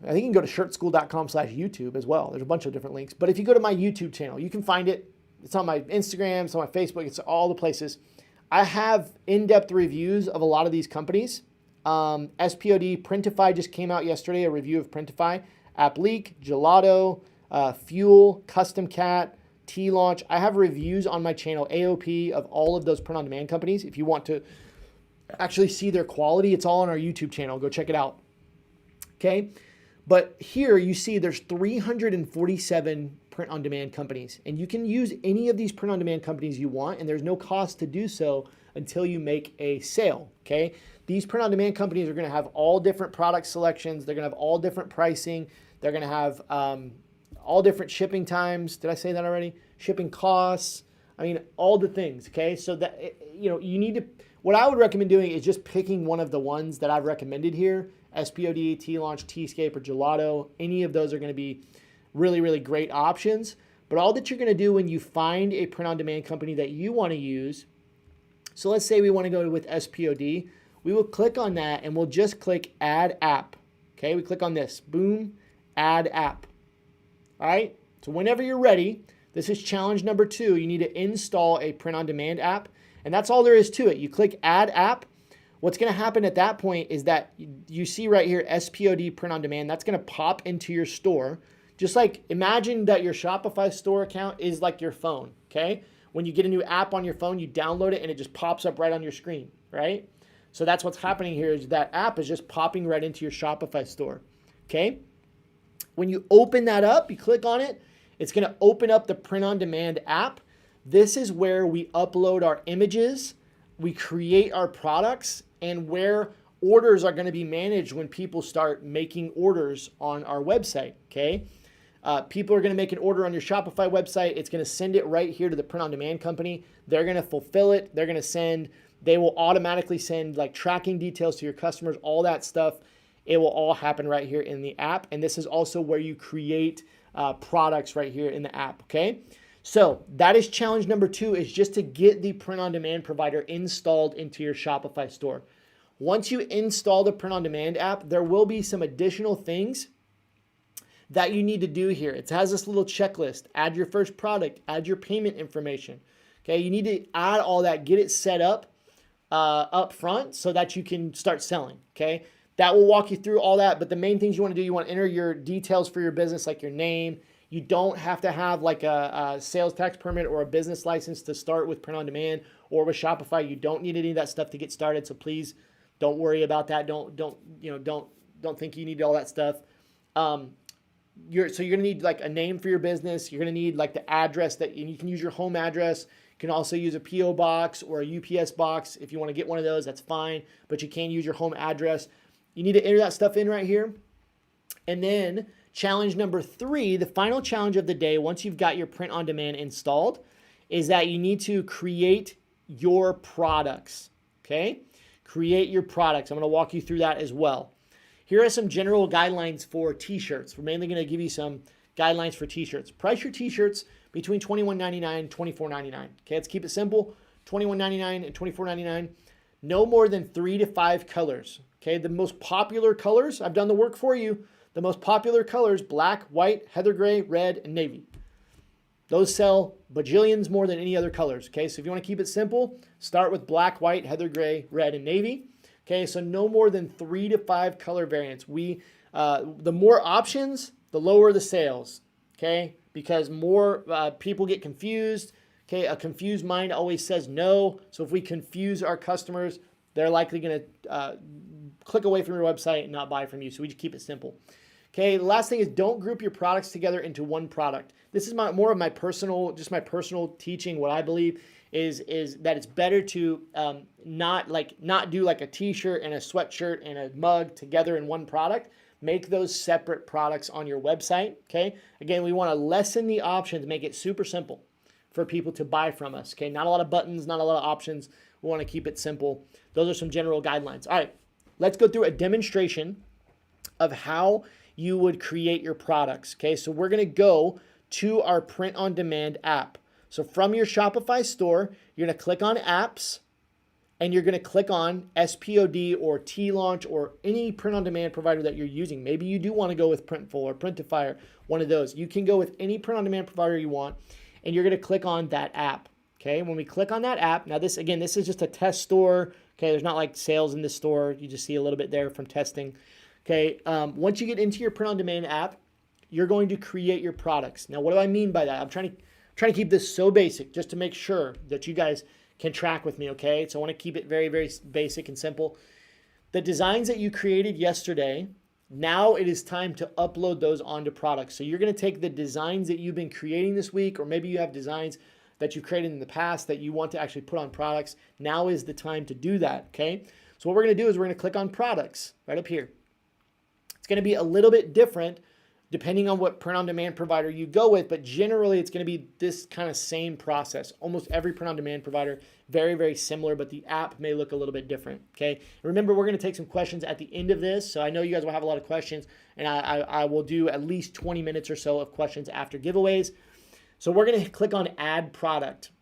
I think you can go to shirtschool.com/YouTube as well. There's a bunch of different links. But if you go to my YouTube channel, you can find it. It's on my Instagram, it's on my Facebook, it's all the places. I have in-depth reviews of a lot of these companies. SPOD, Printify just came out yesterday, a review of Printify. AppLeak, Gelato, Fuel, Custom Cat, T-Launch. I have reviews on my channel, AOP, of all of those print-on-demand companies. If you want to actually see their quality, it's all on our YouTube channel. Go check it out. Okay? But here you see there's 347 print-on-demand companies, and you can use any of these print-on-demand companies you want, and there's no cost to do so until you make a sale, okay? These print-on-demand companies are gonna have all different product selections. They're gonna have all different pricing. They're gonna have all different shipping times. Did I say that already? Shipping costs. I mean, all the things, okay? So that, you need to, what I would recommend doing is just picking one of the ones that I've recommended here. SPOD, T-Launch, T-Scape, or Gelato. Any of those are going to be really, really great options. But all that you're going to do when you find a print-on-demand company that you want to use, so let's say we want to go with SPOD, we will click on that and we'll just click Add App. Okay, we click on this. Boom, Add App. All right, so whenever you're ready, this is challenge number 2. You need to install a print-on-demand app, and that's all there is to it. You click Add App. What's going to happen at that point is that you see right here, SPOD print on demand, that's going to pop into your store. Just like imagine that your Shopify store account is like your phone, okay? When you get a new app on your phone, you download it and it just pops up right on your screen, right? So that's what's happening here is that app is just popping right into your Shopify store, okay? When you open that up, you click on it, it's going to open up the print on demand app. This is where we upload our images, we create our products, and where orders are going to be managed when people start making orders on our website, okay? People are going to make an order on your Shopify website. It's going to send it right here to the print-on-demand company. They're going to fulfill it. They will automatically send like tracking details to your customers, all that stuff. It will all happen right here in the app. And this is also where you create products right here in the app, okay? So that is challenge number 2, is just to get the print-on-demand provider installed into your Shopify store. Once you install the print-on-demand app, there will be some additional things that you need to do here. It has this little checklist. Add your first product, add your payment information. Okay, you need to add all that, get it set up front so that you can start selling, okay? That will walk you through all that, but the main things you want to do, you want to enter your details for your business, like your name. You don't have to have like a sales tax permit or a business license to start with print on demand or with Shopify. You don't need any of that stuff to get started. So please don't worry about that. Don't think you need all that stuff. You're going to need like a name for your business. You're going to need like the address and you can use your home address. can also use a PO box or a UPS box. If you want to get one of those, that's fine, but you can use your home address. You need to enter that stuff in right here. And then challenge number 3, the final challenge of the day, once you've got your print on demand installed, is that you need to create your products, okay? Create your products. I'm going to walk you through that as well. Here are some general guidelines for t-shirts. We're mainly going to give you some guidelines for t-shirts. Price your t-shirts between $21.99 and $24.99. Okay, let's keep it simple. $21.99 and $24.99. No more than 3 to 5 colors. Okay, the most popular colors, I've done the work for you. The most popular colors, black, white, heather gray, red, and navy. Those sell bajillions more than any other colors. Okay, so if you want to keep it simple, start with black, white, heather gray, red, and navy. Okay, so no more than 3 to 5 color variants. The more options, the lower the sales. Okay, because more people get confused. Okay, a confused mind always says no. So if we confuse our customers, they're likely going to click away from your website and not buy from you. So we just keep it simple. Okay, the last thing is don't group your products together into one product. This is more of my personal teaching. What I believe is that it's better to not do like a t-shirt and a sweatshirt and a mug together in one product. Make those separate products on your website. Okay, again, we want to lessen the options, make it super simple for people to buy from us. Okay, not a lot of buttons, not a lot of options. We want to keep it simple. Those are some general guidelines. All right, let's go through a demonstration of how you would create your products. Okay, so we're going to go to our print on demand app. So from your Shopify store, you're going to click on apps and you're going to click on SPOD or T-Launch or any print on demand provider that you're using. Maybe you do want to go with Printful or Printify, one of those. You can go with any print on demand provider you want and you're going to click on that app. Okay, when we click on that app, now this is just a test store. Okay, there's not like sales in this store. You just see a little bit there from testing. Okay, once you get into your print on demand app, you're going to create your products. Now, what do I mean by that? I'm trying to keep this so basic just to make sure that you guys can track with me, okay? So I want to keep it very, very basic and simple. The designs that you created yesterday, now it is time to upload those onto products. So you're going to take the designs that you've been creating this week, or maybe you have designs that you've created in the past that you want to actually put on products. Now is the time to do that, okay? So what we're going to do is we're going to click on products right up here. It's going to be a little bit different depending on what print on demand provider you go with, but generally it's going to be this kind of same process. Almost every print on demand provider, very, very similar, but the app may look a little bit different, okay? Remember, we're going to take some questions at the end of this, so I know you guys will have a lot of questions, and I will do at least 20 minutes or so of questions after giveaways. So we're going to click on add product,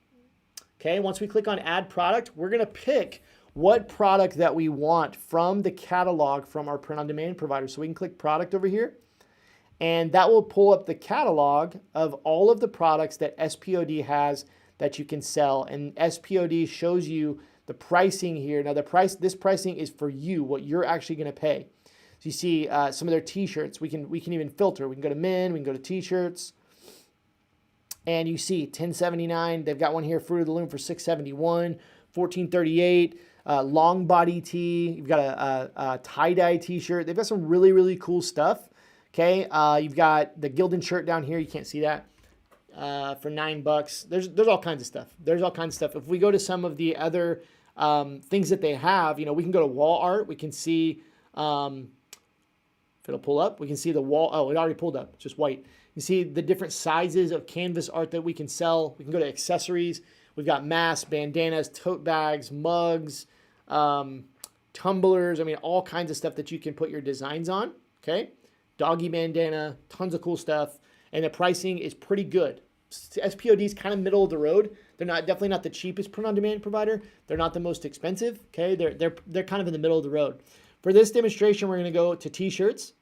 okay? Once we click on add product, we're going to pick what product that we want from the catalog from our print on demand provider. So we can click product over here, and that will pull up the catalog of all of the products that SPOD has that you can sell. And SPOD shows you the pricing here. Now this pricing is for you, what you're actually going to pay. So you see some of their t-shirts. We can even filter. We can go to men, we can go to t-shirts. And you see $10.79. They've got one here, Fruit of the Loom, for $6.71, $14.38. Long body tee. You've got a tie-dye t-shirt. They've got some really, really cool stuff. Okay, you've got the Gildan shirt down here. You can't see that for $9. There's all kinds of stuff. There's all kinds of stuff. If we go to some of the other things that they have, we can go to wall art. We can see, if it'll pull up, we can see the wall. Oh, it already pulled up. It's just white. You see the different sizes of canvas art that we can sell. We can go to accessories. We've got masks, bandanas, tote bags, mugs, tumblers. I mean, all kinds of stuff that you can put your designs on. Okay. Doggy bandana, tons of cool stuff, and the pricing is pretty good. SPOD is kind of middle of the road. They're definitely not the cheapest print-on-demand provider. They're not the most expensive. Okay, they're kind of in the middle of the road. For this demonstration, we're going to go to t-shirts,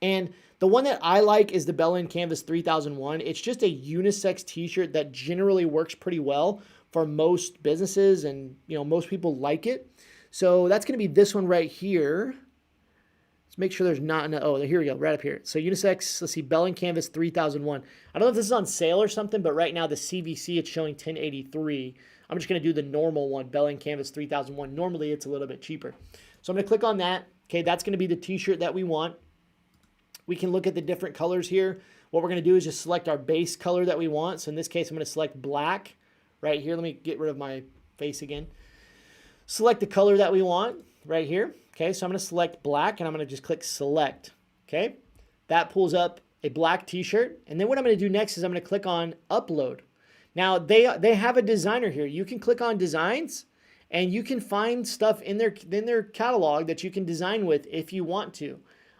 and the one that I like is the Bell & Canvas 3001. It's just a unisex t-shirt that generally works pretty well for most businesses, and most people like it. So that's going to be this one right here. Let's make sure there's not here we go, right up here. So unisex, let's see, Bell & Canvas 3001. I don't know if this is on sale or something, but right now the CVC, it's showing $10.83. I'm just going to do the normal one, Bell & Canvas 3001. Normally it's a little bit cheaper. So I'm going to click on that. Okay, that's going to be the t-shirt that we want. We can look at the different colors here. What we're going to do is just select our base color that we want. So in this case, I'm going to select black right here. Let me get rid of my face again. Select the color that we want right here. Okay, so I'm going to select black and I'm going to just click select. Okay, that pulls up a black t-shirt. And then what I'm going to do next is I'm going to click on upload. Now they have a designer here. You can click on designs and you can find stuff in their catalog that you can design with if you want to.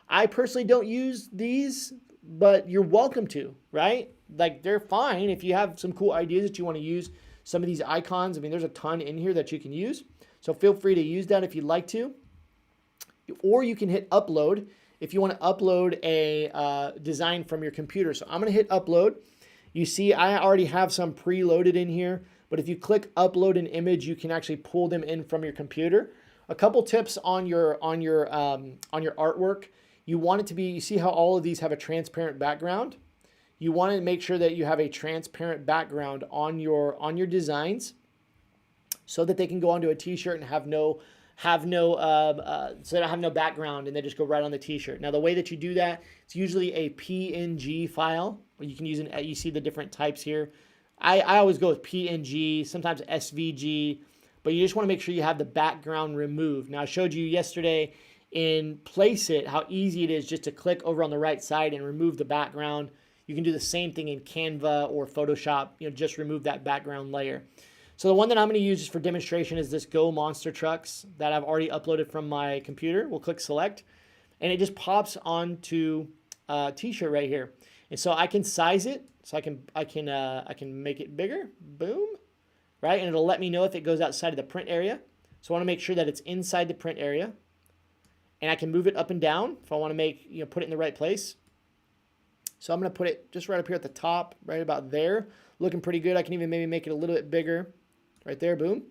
I personally don't use these, but you're welcome to, right? Like, they're fine if you have some cool ideas that you want to use some of these icons. I mean, there's a ton in here that you can use. So feel free to use that if you'd like to. Or you can hit upload if you want to upload a design from your computer. So I'm going to hit upload. You see, I already have some preloaded in here, but if you click upload an image, you can actually pull them in from your computer. A couple tips on your artwork. You want it to be, you see how all of these have a transparent background? You want to make sure that you have a transparent background on your designs so that they can go onto a t-shirt and have no background, and they just go right on the t-shirt. Now the way that you do that, it's usually a PNG file. You can use you see the different types here. I always go with PNG, sometimes SVG, but you just want to make sure you have the background removed. Now I showed you yesterday in Placeit how easy it is just to click over on the right side and remove the background. You can do the same thing in Canva or Photoshop, just remove that background layer. So the one that I'm going to use just for demonstration is this Go Monster Trucks that I've already uploaded from my computer. We'll click select, and it just pops onto a t-shirt right here. And so I can size it, so I can make it bigger, boom, right? And it'll let me know if it goes outside of the print area. So I want to make sure that it's inside the print area, and I can move it up and down if I want to put it in the right place. So I'm going to put it just right up here at the top, right about there. Looking pretty good. I can even maybe make it a little bit bigger. Right there, boom.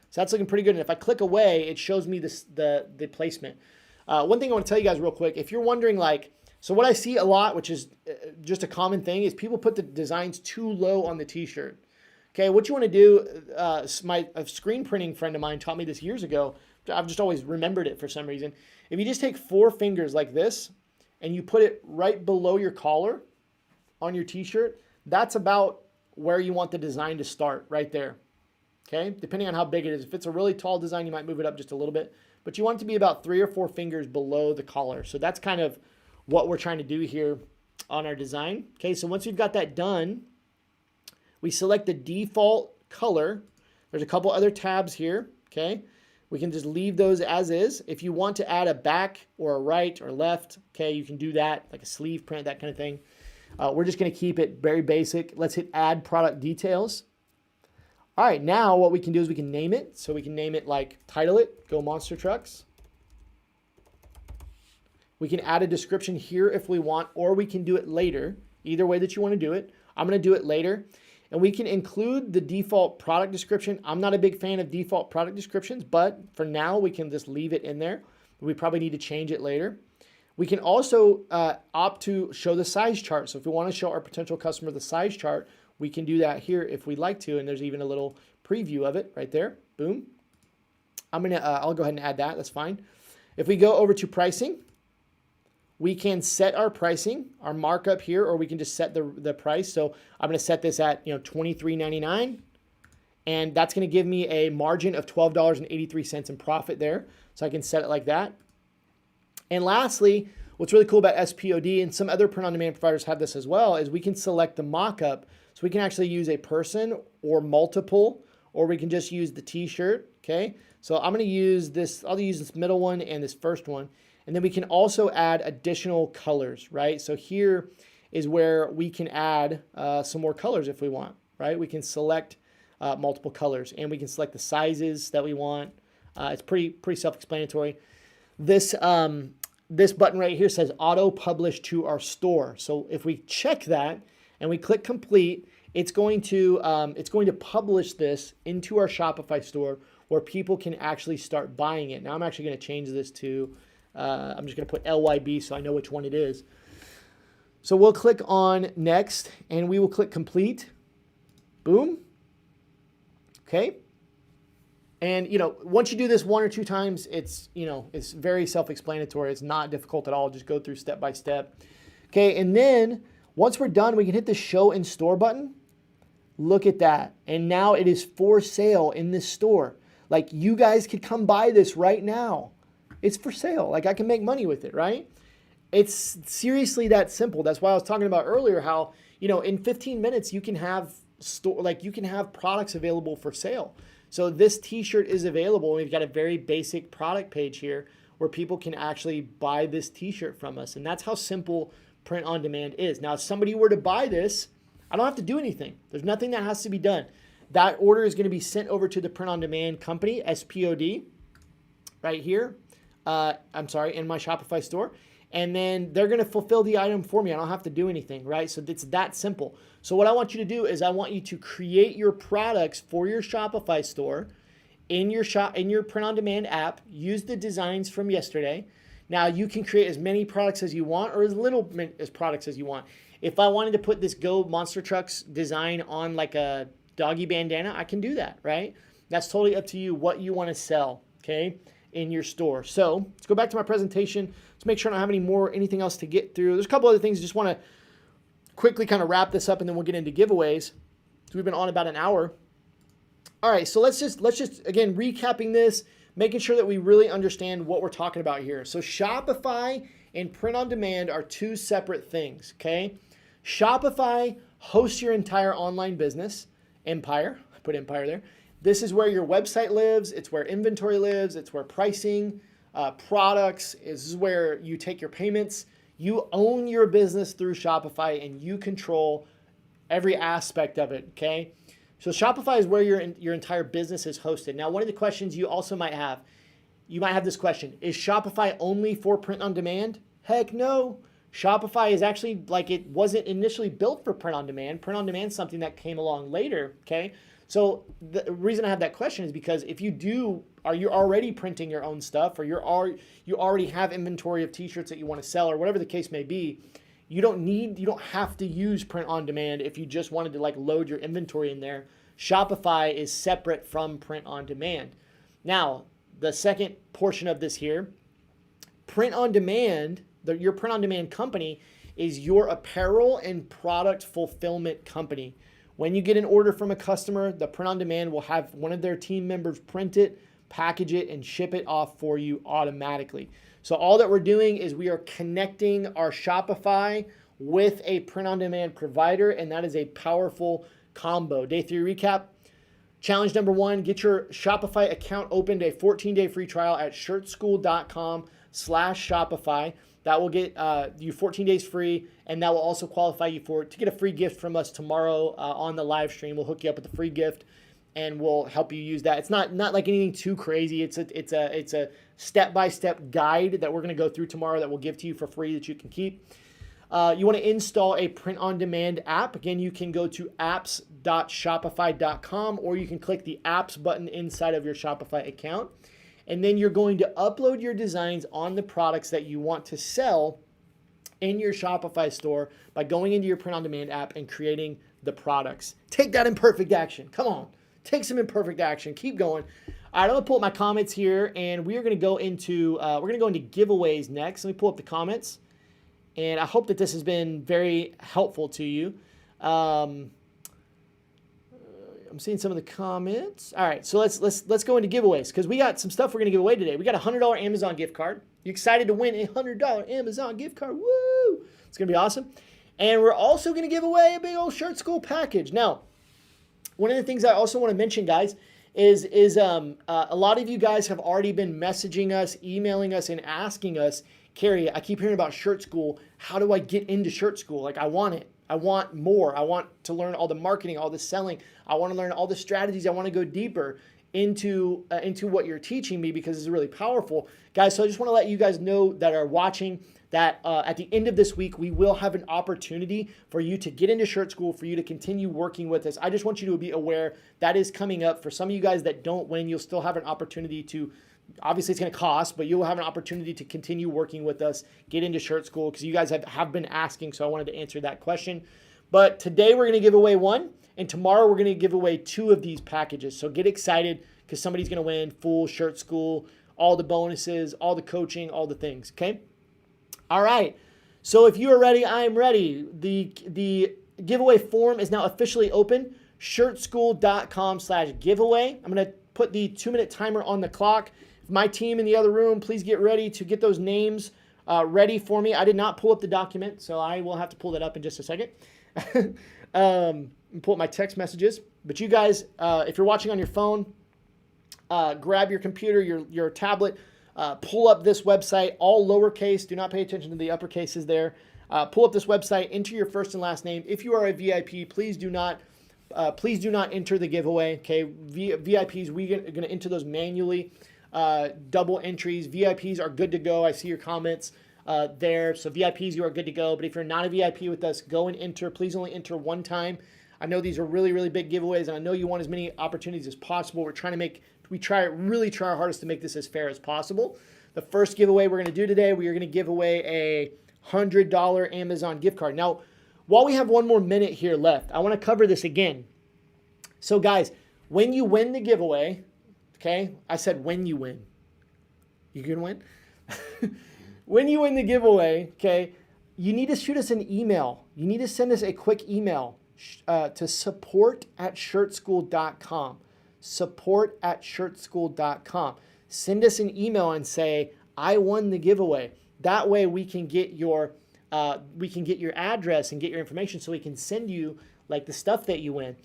So that's looking pretty good. And if I click away, it shows me the placement. One thing I want to tell you guys real quick, if you're wondering, so what I see a lot, which is just a common thing, is people put the designs too low on the t-shirt. Okay, what you want to do, a screen printing friend of mine taught me this years ago. I've just always remembered it for some reason. If you just take 4 fingers like this and you put it right below your collar on your t-shirt, that's about where you want the design to start, right there. Okay, depending on how big it is. If it's a really tall design, you might move it up just a little bit, but you want it to be about 3 or 4 fingers below the collar. So that's kind of what we're trying to do here on our design. Okay, so once we've got that done, we select the default color. There's a couple other tabs here. Okay, we can just leave those as is. If you want to add a back or a right or left, okay, you can do that, like a sleeve print, that kind of thing. We're just going to keep it very basic. Let's hit add product details. All right, now what we can do is we can name it. So we can name it, title it, Go Monster Trucks. We can add a description here if we want, or we can do it later. Either way that you want to do it. I'm going to do it later. And we can include the default product description. I'm not a big fan of default product descriptions, but for now we can just leave it in there. We probably need to change it later. We can also opt to show the size chart. So if we want to show our potential customer the size chart, we can do that here if we'd like to, and there's even a little preview of it right there. Boom. I'll go ahead and add that. That's fine. If we go over to pricing, we can set our pricing, our markup here, or we can just set the price. So I'm going to set this at $23.99, and that's going to give me a margin of $12.83 in profit there. So I can set it like that. And lastly, what's really cool about SPOD, and some other print-on-demand providers have this as well, is we can select the mockup. So we can actually use a person or multiple, or we can just use the t-shirt, okay? So I'm going to use this, I'll use this middle one and this first one. And then we can also add additional colors, right? So here is where we can add some more colors if we want, right? We can select multiple colors, and we can select the sizes that we want. It's pretty self-explanatory. This button right here says auto publish to our store. So if we check that and we click complete, it's going to publish this into our Shopify store where people can actually start buying it. Now I'm actually going to change this to, I'm just going to put LYB so I know which one it is. So we'll click on next and we will click complete. Boom. Okay. And, once you do this 1 or 2 times, it's very self-explanatory. It's not difficult at all. Just go through step by step. Okay, and then once we're done, we can hit the show in store button. Look at that. And now it is for sale in this store. Like, you guys could come buy this right now. It's for sale. Like, I can make money with it, right? It's seriously that simple. That's why I was talking about earlier how, in 15 minutes you can have you can have products available for sale. So this t-shirt is available. We've got a very basic product page here where people can actually buy this t-shirt from us. And that's how simple print on demand is. Now, if somebody were to buy this, I don't have to do anything. There's nothing that has to be done. That order is going to be sent over to the print on demand company, SPOD, right here. In my Shopify store. And then they're going to fulfill the item for me. I don't have to do anything, right? So it's that simple. So what I want you to do is I want you to create your products for your Shopify store in your print on demand app. Use the designs from yesterday. Now you can create as many products as you want or as little as products as you want. If I wanted to put this Go Monster Trucks design on like a doggy bandana, I can do that, right? That's totally up to you what you want to sell, okay, in your store. So let's go back to my presentation. Let's make sure I don't have anything else to get through. There's a couple other things. I just want to quickly kind of wrap this up and then we'll get into giveaways. So we've been on about an hour. All right, so let's just again, recapping this, making sure that we really understand what we're talking about here. So Shopify and print on demand are two separate things, okay? Shopify hosts your entire online business empire. I put empire there. This is where your website lives. It's where inventory lives. It's where pricing, products. This is where you take your payments. You own your business through Shopify and you control every aspect of it, okay? So Shopify is where your entire business is hosted. Now, one of the questions you also might have, this question, is Shopify only for print on demand? Heck no. Shopify is actually, it wasn't initially built for print on demand. Print on demand is something that came along later, okay? So the reason I have that question is because if you already printing your own stuff or you already have inventory of t-shirts that you want to sell or whatever the case may be, you don't have to use print on demand if you just wanted to load your inventory in there. Shopify is separate from print on demand. Now, the second portion of this here, print on demand, your print on demand company is your apparel and product fulfillment company. When you get an order from a customer, the print on demand will have one of their team members print it, package it, and ship it off for you automatically. So all that we're doing is we are connecting our Shopify with a print on demand provider, and that is a powerful combo. Day 3 recap. Challenge number 1, get your Shopify account opened, a 14-day free trial at shirtschool.com/Shopify. That will get you 14 days free, and that will also qualify you to get a free gift from us tomorrow on the live stream. We'll hook you up with a free gift, and we'll help you use that. It's not like anything too crazy. It's a step-by-step guide that we're going to go through tomorrow that we'll give to you for free that you can keep. You want to install a print-on-demand app. Again, you can go to apps.shopify.com, or you can click the apps button inside of your Shopify account. And then you're going to upload your designs on the products that you want to sell in your Shopify store by going into your print-on-demand app and creating the products. Take that imperfect action. Come on. Take some imperfect action. Keep going. All right, I'm going to pull up my comments here, and we are going to go into giveaways next. Let me pull up the comments. And I hope that this has been very helpful to you. I'm seeing some of the comments. All right, so let's go into giveaways because we got some stuff we're going to give away today. We got a $100 Amazon gift card. You excited to win a $100 Amazon gift card? Woo! It's going to be awesome. And we're also going to give away a big old Shirt School package. Now, one of the things I also want to mention, guys, is a lot of you guys have already been messaging us, emailing us, and asking us, Carey, I keep hearing about Shirt School. How do I get into Shirt School? I want it. I want more. I want to learn all the marketing, all the selling. I want to learn all the strategies. I want to go deeper into what you're teaching me because it's really powerful. Guys, so I just want to let you guys know that are watching that at the end of this week, we will have an opportunity for you to get into Shirt School, for you to continue working with us. I just want you to be aware that is coming up. For some of you guys that don't win, you'll still have an opportunity to. Obviously, it's going to cost, but you'll have an opportunity to continue working with us, get into Shirt School, because you guys have been asking, so I wanted to answer that question. But today we're going to give away one, and tomorrow we're going to give away 2 of these packages. So get excited, because somebody's going to win full Shirt School, all the bonuses, all the coaching, all the things, okay? All right, so if you are ready, I am ready. The giveaway form is now officially open. shirtschool.com/giveaway. I'm going to put the 2-minute timer on the clock. My team in the other room, please get ready to get those names ready for me. I did not pull up the document, so I will have to pull that up in just a second. Pull up my text messages. But you guys, if you're watching on your phone, grab your computer, your tablet, pull up this website, all lowercase. Do not pay attention to the uppercases there. Pull up this website, enter your first and last name. If you are a VIP, please do not enter the giveaway. Okay, VIPs, we're going to enter those manually. Double entries. VIPs are good to go. I see your comments there. So VIPs, you are good to go. But if you're not a VIP with us, go and enter. Please only enter one time. I know these are really, really big giveaways, and I know you want as many opportunities as possible. We really try our hardest to make this as fair as possible. The first giveaway we're going to do today, we are going to give away a $100 Amazon gift card. Now, while we have one more minute here left, I want to cover this again. So guys, when you win the giveaway, okay, I said when you win. You going to win? When you win the giveaway, okay, you need to shoot us an email. You need to send us a quick email to support@shirtschool.com. Support@shirtschool.com. Send us an email and say, I won the giveaway. That way we can get your address and get your information so we can send you like the stuff that you win.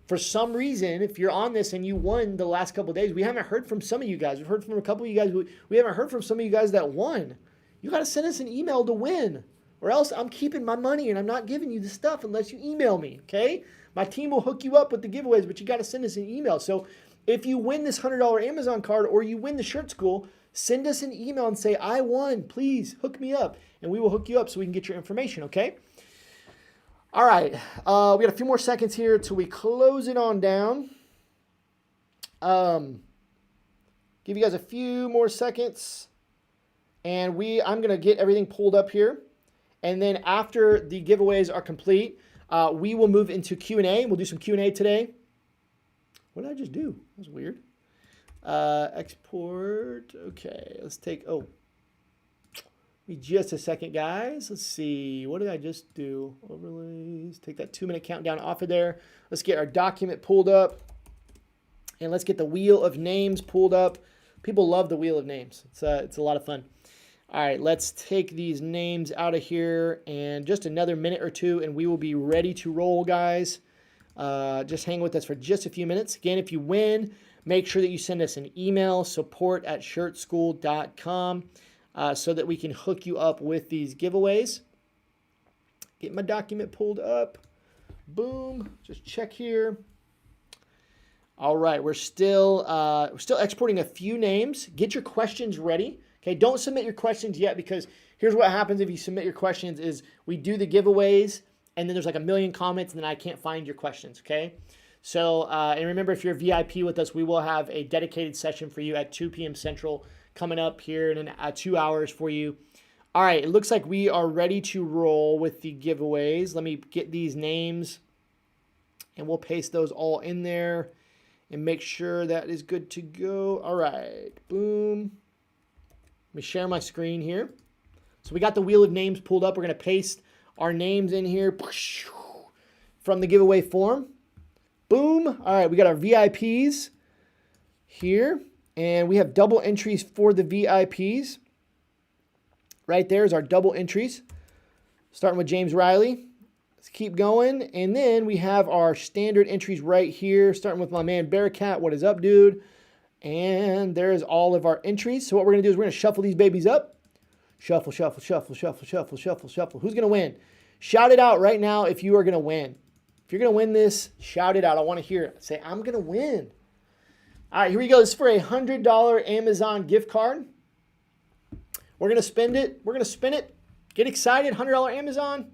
For some reason, if you're on this and you won the last couple of days, we haven't heard from some of you guys. We've heard from a couple of you guys. We haven't heard from some of you guys that won. You got to send us an email to win, or else I'm keeping my money and I'm not giving you the stuff unless you email me, okay? My team will hook you up with the giveaways, but you got to send us an email. So if you win this $100 Amazon card or you win the Shirt School, send us an email and say, I won, please hook me up. And we will hook you up so we can get your information, okay? All right, we got a few more seconds here till we close it on down. Give you guys a few more seconds. And I'm going to get everything pulled up here. And then after the giveaways are complete, we will move into Q&A. We'll do some Q&A today. What did I just do? That was weird. Export. Okay, let's take, give me just a second, guys. Let's see. What did I just do? Overlays. Take that 2-minute countdown off of there. Let's get our document pulled up. And let's get the wheel of names pulled up. People love the wheel of names. It's a lot of fun. All right, let's take these names out of here and just another minute or two, and we will be ready to roll, guys. Just hang with us for just a few minutes. Again, if you win, make sure that you send us an email, support@shirtschool.com, so that we can hook you up with these giveaways. Get my document pulled up. Boom. Just check here. All right, we're still exporting a few names. Get your questions ready. Okay, don't submit your questions yet, because here's what happens if you submit your questions is we do the giveaways and then there's like a million comments and then I can't find your questions, okay? So, and remember, if you're a VIP with us, we will have a dedicated session for you at 2 p.m. Central coming up here in 2 hours for you. All right, it looks like we are ready to roll with the giveaways. Let me get these names and we'll paste those all in there and make sure that is good to go. All right, boom. Let me share my screen here. So we got the wheel of names pulled up. We're going to paste our names in here from the giveaway form. Boom. All right, we got our VIPs here. And we have double entries for the VIPs. Right there is our double entries. Starting with James Riley. Let's keep going. And then we have our standard entries right here. Starting with my man Bearcat. What is up, dude? And there's all of our entries. So what we're going to do is we're going to shuffle these babies up. Shuffle, shuffle, shuffle, shuffle, shuffle, shuffle, shuffle. Who's going to win? Shout it out right now if you are going to win. If you're going to win this, shout it out. I want to hear it. Say, I'm going to win. All right, here we go. This is for a $100 Amazon gift card. We're going to spend it. We're going to spin it. Get excited. $100 Amazon.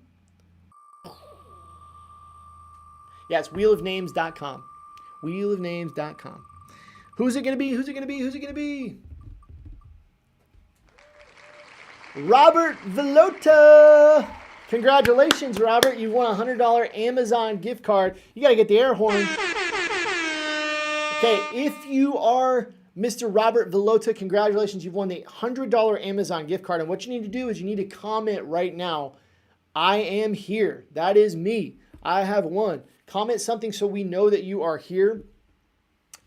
Yeah, it's wheelofnames.com. Wheelofnames.com. Who's it going to be? Who's it going to be? Who's it going to be? Robert Velota. Congratulations, Robert. You've won a $100 Amazon gift card. You got to get the air horn. Okay, if you are Mr. Robert Velota, congratulations. You've won the $100 Amazon gift card. And what you need to do is you need to comment right now, I am here. That is me. I have won. comment something so we know that you are here.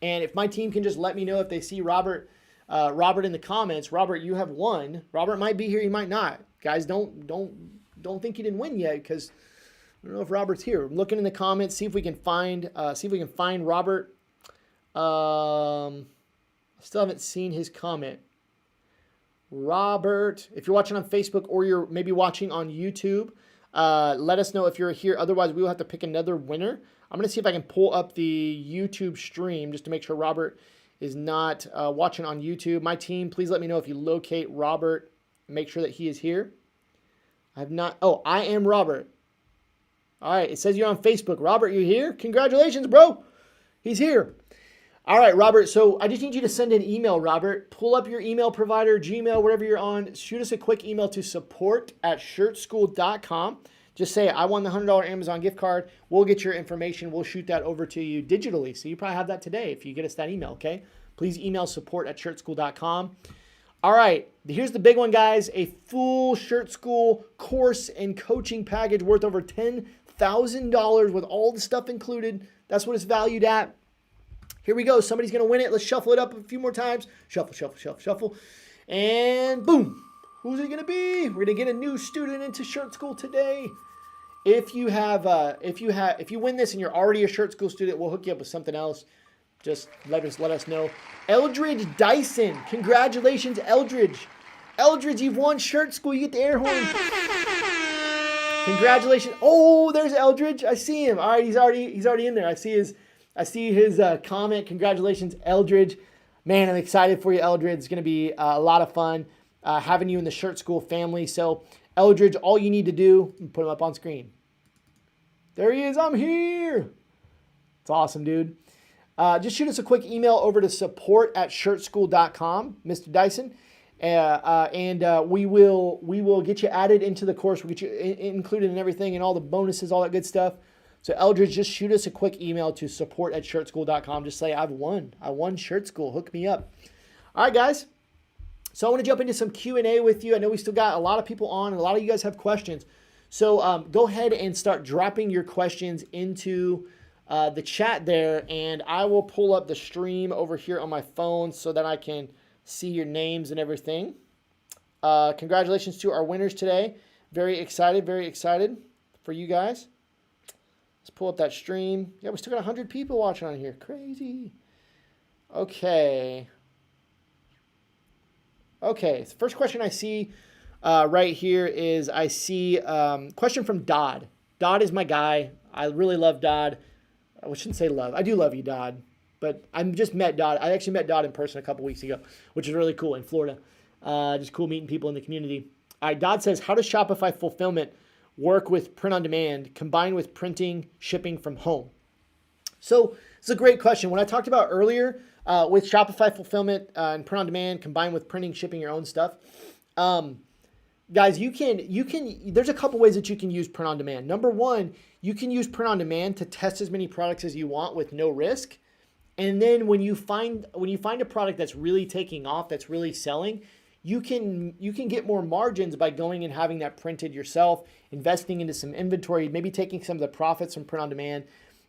And if my team can just let me know if they see Robert in the comments, Robert, you have won. Robert might be here, he might not. Guys, don't think you didn't win yet, because I don't know if Robert's here. I'm looking in the comments, see if we can find Robert. Still haven't seen his comment. Robert, if you're watching on Facebook or you're maybe watching on YouTube, let us know if you're here. Otherwise, we will have to pick another winner. I'm going to see if I can pull up the YouTube stream just to make sure Robert is not watching on YouTube. My team, please let me know if you locate Robert. Make sure that he is here. I have not. Oh, I am Robert. All right. It says you're on Facebook. Robert, you here? Congratulations, bro. He's here. All right, Robert. So I just need you to send an email, Robert. Pull up your email provider, Gmail, whatever you're on. Shoot us a quick email to support@shirtschool.com. Just say, I won the $100 Amazon gift card. We'll get your information. We'll shoot that over to you digitally. So you probably have that today if you get us that email, okay? Please email support@shirtschool.com. All right, here's the big one, guys. A full Shirt School course and coaching package worth over $10,000 with all the stuff included. That's what it's valued at. Here we go. Somebody's going to win it. Let's shuffle it up a few more times. Shuffle, shuffle, shuffle, shuffle. And boom. Who's it going to be? We're going to get a new student into Shirt School today. If you win this and you're already a Shirt School student, we'll hook you up with something else. Just let us know. Eldridge Dyson. Congratulations, Eldridge. Eldridge, you've won Shirt School. You get the air horn. Congratulations. Oh, there's Eldridge. I see him. All right, he's already in there. I see his comment. Congratulations, Eldridge. Man, I'm excited for you, Eldridge. It's going to be a lot of fun having you in the Shirt School family. So, Eldridge, all you need to do, put him up on screen. There he is. I'm here. It's awesome, dude. Just shoot us a quick email over to support@shirtschool.com, Mr. Dyson. And we will get you added into the course. We'll get you included in everything and all the bonuses, all that good stuff. So Eldridge, just shoot us a quick email to support@shirtschool.com. Just say, I won Shirt School. Hook me up. All right, guys. So I want to jump into some Q&A with you. I know we still got a lot of people on, and a lot of you guys have questions. So go ahead and start dropping your questions into the chat there, and I will pull up the stream over here on my phone so that I can see your names and everything. Congratulations to our winners today. Very excited for you guys. Let's pull up that stream. Yeah, we still got 100 people watching on here. Crazy. Okay. The first question I see right here is I see question from Dodd. Dodd is my guy. I really love Dodd. I shouldn't say love. I do love you, Dodd. But I just met Dodd. I actually met Dodd in person a couple weeks ago, which is really cool in Florida. Just cool meeting people in the community. All right, Dodd says, how does Shopify fulfillment work with print on demand combined with printing, shipping from home? So it's a great question. When I talked about earlier with Shopify fulfillment and print on demand combined with printing, shipping your own stuff, guys, you can. There's a couple ways that you can use print on demand. Number one, you can use print on demand to test as many products as you want with no risk. And then when you find a product that's really taking off, that's really selling, you can get more margins by going and having that printed yourself, investing into some inventory, maybe taking some of the profits from print on demand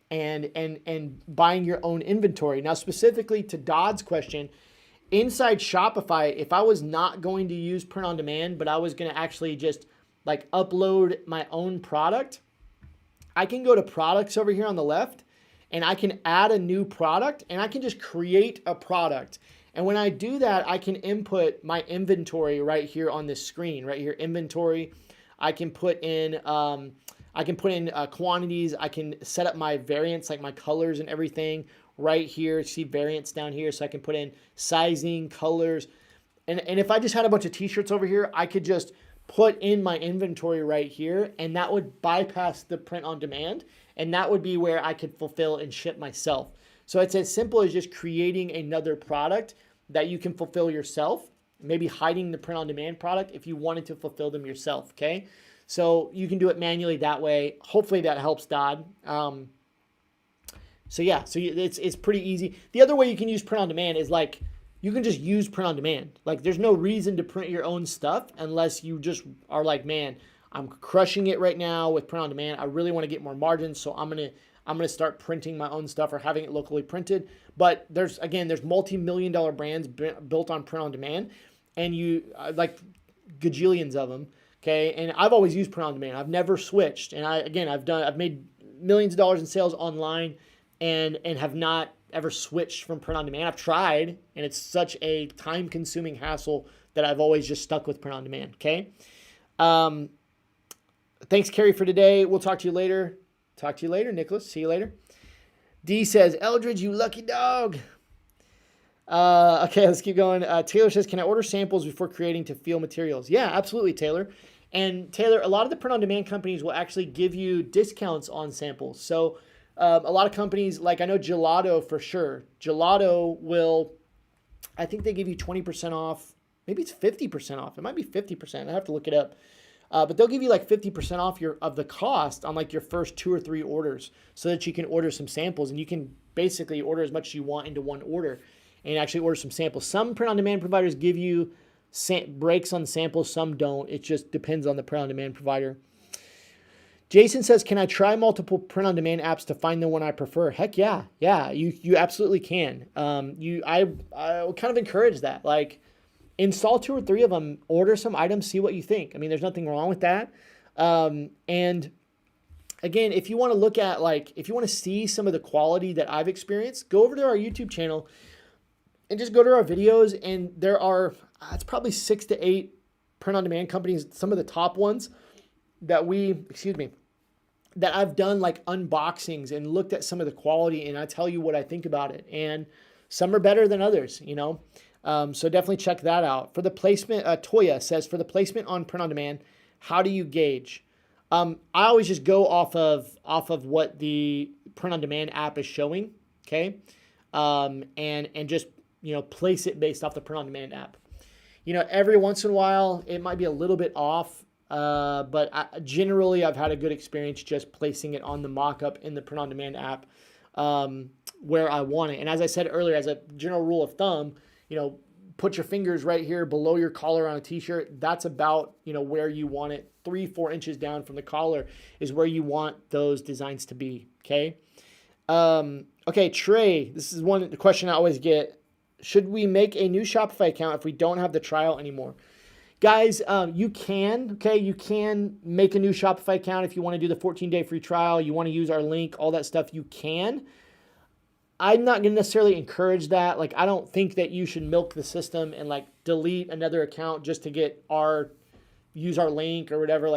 and buying your own inventory. Now, specifically to Dodd's question, inside Shopify, if I was not going to use print on demand, but I was going to actually just like upload my own product, I can go to products over here on the left, and I can add a new product, and I can just create a product. And when I do that, I can input my inventory right here on this screen, right here, inventory. I can put in quantities. I can set up my variants, like my colors and everything right here. See variants down here, so I can put in sizing, colors. And if I just had a bunch of t-shirts over here, I could just put in my inventory right here, and that would bypass the print on demand. And that would be where I could fulfill and ship myself. So it's as simple as just creating another product that you can fulfill yourself, maybe hiding the print on demand product if you wanted to fulfill them yourself, okay? So you can do it manually that way. Hopefully that helps, Dodd. So it's pretty easy. The other way you can use print on demand is like, you can just use print on demand. Like there's no reason to print your own stuff unless you just are like, man, I'm crushing it right now with print on demand. I really want to get more margins, so I'm I'm going to start printing my own stuff or having it locally printed. But there's multi-million-dollar brands built on print on demand, and like gajillions of them. Okay, and I've always used print on demand. I've never switched, and I've made millions of dollars in sales online, and have not ever switched from print on demand. I've tried, and it's such a time-consuming hassle that I've always just stuck with print on demand. Okay. Thanks, Carrie, for today. We'll talk to you later. Talk to you later, Nicholas. See you later. D says, Eldridge, you lucky dog. Okay, let's keep going. Taylor says, can I order samples before creating to feel materials? Yeah, absolutely, Taylor. And Taylor, a lot of the print-on-demand companies will actually give you discounts on samples. So a lot of companies, like I know Gelato for sure. Gelato will, I think they give you 20% off. Maybe it's 50% off. It might be 50%. I have to look it up. But they'll give you like 50% off of the cost on like your first 2 or 3 orders, so that you can order some samples, and you can basically order as much as you want into one order and actually order some samples. Some print-on-demand providers give you breaks on samples, some don't. It just depends on the print-on-demand provider. Jason says, can I try multiple print-on-demand apps to find the one I prefer? Heck yeah. Yeah, you absolutely can. I kind of encourage that. Like, install 2 or 3 of them, order some items, see what you think. I mean, there's nothing wrong with that. And again, if you want to look at, if you want to see some of the quality that I've experienced, go over to our YouTube channel and just go to our videos. And there are, it's probably 6 to 8 print-on-demand companies, some of the top ones that that I've done like unboxings and looked at some of the quality, and I tell you what I think about it. And some are better than others, so definitely check that out. For the placement, Toya says, for the placement on print on demand, how do you gauge? I always just go off of what the print on demand app is showing. Okay. And just, place it based off the print on demand app. Every once in a while it might be a little bit off. But generally I've had a good experience just placing it on the mock-up in the print on demand app, where I want it. And as I said earlier, as a general rule of thumb, put your fingers right here below your collar on a t-shirt. That's about, where you want it. 3-4 inches down from the collar is where you want those designs to be. Okay. Okay. Trey, this is the question I always get. Should we make a new Shopify account if we don't have the trial anymore? Guys, you can make a new Shopify account if you want to do the 14-day free trial. You want to use our link, all that stuff, you can. I'm not going to necessarily encourage that. I don't think that you should milk the system and delete another account just to use our link or whatever.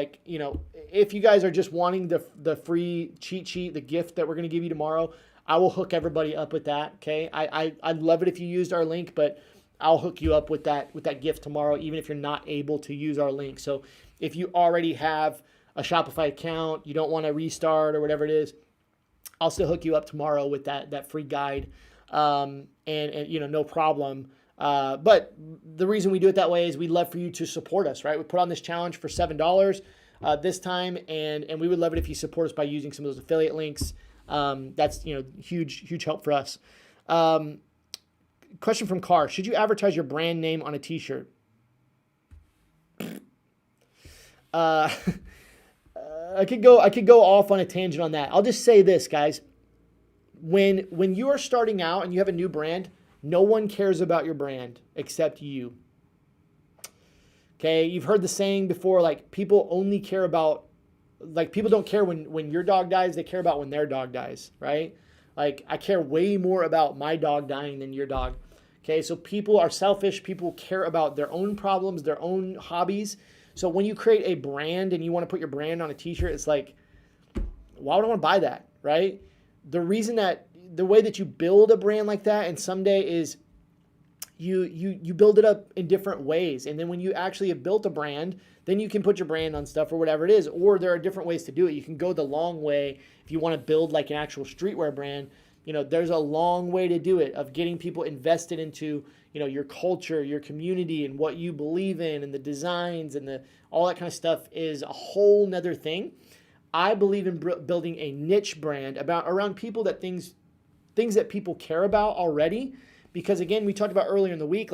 If you guys are just wanting the free cheat sheet, the gift that we're going to give you tomorrow, I will hook everybody up with that. Okay. I'd love it if you used our link, but I'll hook you up with that gift tomorrow, even if you're not able to use our link. So if you already have a Shopify account, you don't want to restart or whatever it is, I'll still hook you up tomorrow with that free guide. And no problem. But the reason we do it that way is we'd love for you to support us, right? We put on this challenge for $7 this time, and we would love it if you support us by using some of those affiliate links. That's, huge help for us. Question from Carr. Should you advertise your brand name on a t-shirt? I could go off on a tangent on that. I'll just say this, guys. When you are starting out and you have a new brand, no one cares about your brand except you. Okay? You've heard the saying before, people only care about, people don't care when your dog dies, they care about when their dog dies, right? I care way more about my dog dying than your dog. Okay, so people are selfish. People care about their own problems, their own hobbies. So when you create a brand and you want to put your brand on a t-shirt, it's why would I want to buy that, right? The way that you build a brand like that and someday is you build it up in different ways. And then when you actually have built a brand, then you can put your brand on stuff or whatever it is. Or there are different ways to do it. You can go the long way if you want to build an actual streetwear brand. There's a long way to do it, of getting people invested into, your culture, your community, and what you believe in, and the designs and all that kind of stuff is a whole nother thing. I believe in building a niche brand around people things that people care about already. Because again, we talked about earlier in the week,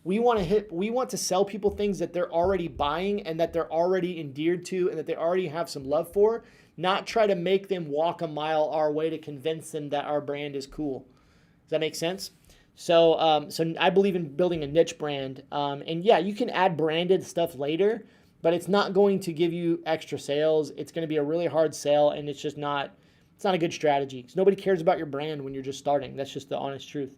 we want to sell people things that they're already buying and that they're already endeared to and that they already have some love for, not try to make them walk a mile our way to convince them that our brand is cool. Does that make sense? So I believe in building a niche brand. And yeah, you can add branded stuff later, but it's not going to give you extra sales. It's going to be a really hard sell, and it's not a good strategy because nobody cares about your brand when you're just starting. That's just the honest truth.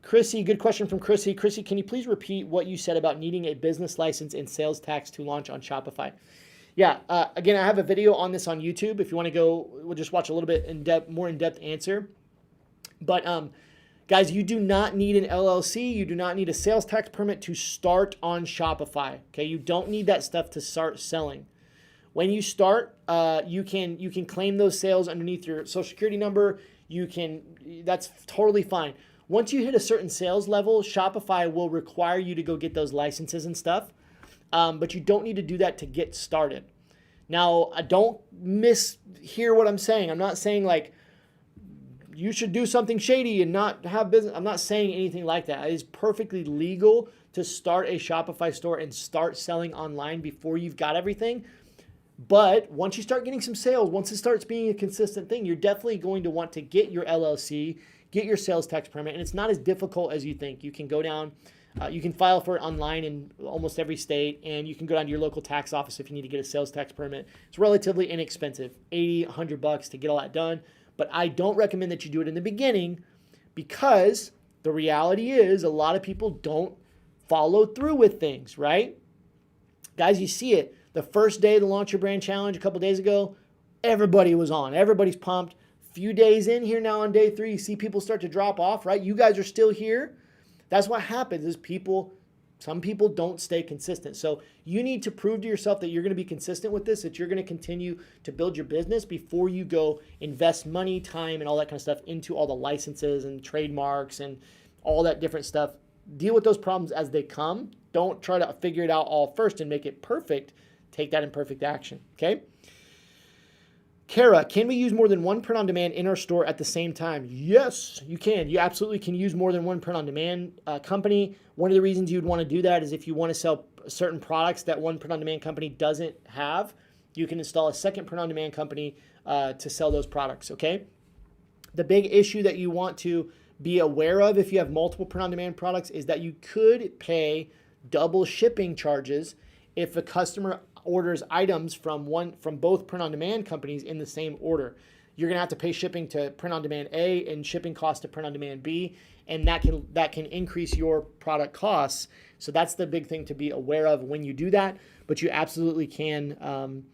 Chrissy, good question from Chrissy. Chrissy, can you please repeat what you said about needing a business license and sales tax to launch on Shopify? Yeah, again, I have a video on this on YouTube. If you want to go, we'll just watch a little bit more in-depth answer. But guys, you do not need an LLC. You do not need a sales tax permit to start on Shopify. Okay, you don't need that stuff to start selling. When you start, you can claim those sales underneath your social security number. That's totally fine. Once you hit a certain sales level, Shopify will require you to go get those licenses and stuff. But you don't need to do that to get started. Now, don't mishear what I'm saying. I'm not saying like you should do something shady and not have business. I'm not saying anything like that. It is perfectly legal to start a Shopify store and start selling online before you've got everything. But once you start getting some sales, once it starts being a consistent thing, you're definitely going to want to get your LLC, get your sales tax permit, and it's not as difficult as you think. You can go down, you can file for it online in almost every state, and you can go down to your local tax office if you need to get a sales tax permit. It's relatively inexpensive, $80, $100 to get all that done. But I don't recommend that you do it in the beginning because the reality is a lot of people don't follow through with things, right? Guys, you see it. The first day of the Launch Your Brand Challenge a couple days ago, everybody was on. Everybody's pumped. Few days in here now on day 3, you see people start to drop off, right? You guys are still here. That's what happens is some people don't stay consistent. So you need to prove to yourself that you're going to be consistent with this, that you're going to continue to build your business before you go invest money, time, and all that kind of stuff into all the licenses and trademarks and all that different stuff. Deal with those problems as they come. Don't try to figure it out all first and make it perfect. Take that imperfect action, okay? Kara, can we use more than one print-on-demand in our store at the same time? Yes, you can. You absolutely can use more than one print-on-demand company. One of the reasons you'd want to do that is if you want to sell certain products that one print-on-demand company doesn't have, you can install a second print-on-demand company to sell those products, okay? The big issue that you want to be aware of if you have multiple print-on-demand products is that you could pay double shipping charges if a customer orders items from both print-on-demand companies in the same order. You're going to have to pay shipping to print-on-demand A and shipping costs to print-on-demand B, and that can increase your product costs. So that's the big thing to be aware of when you do that, but you absolutely can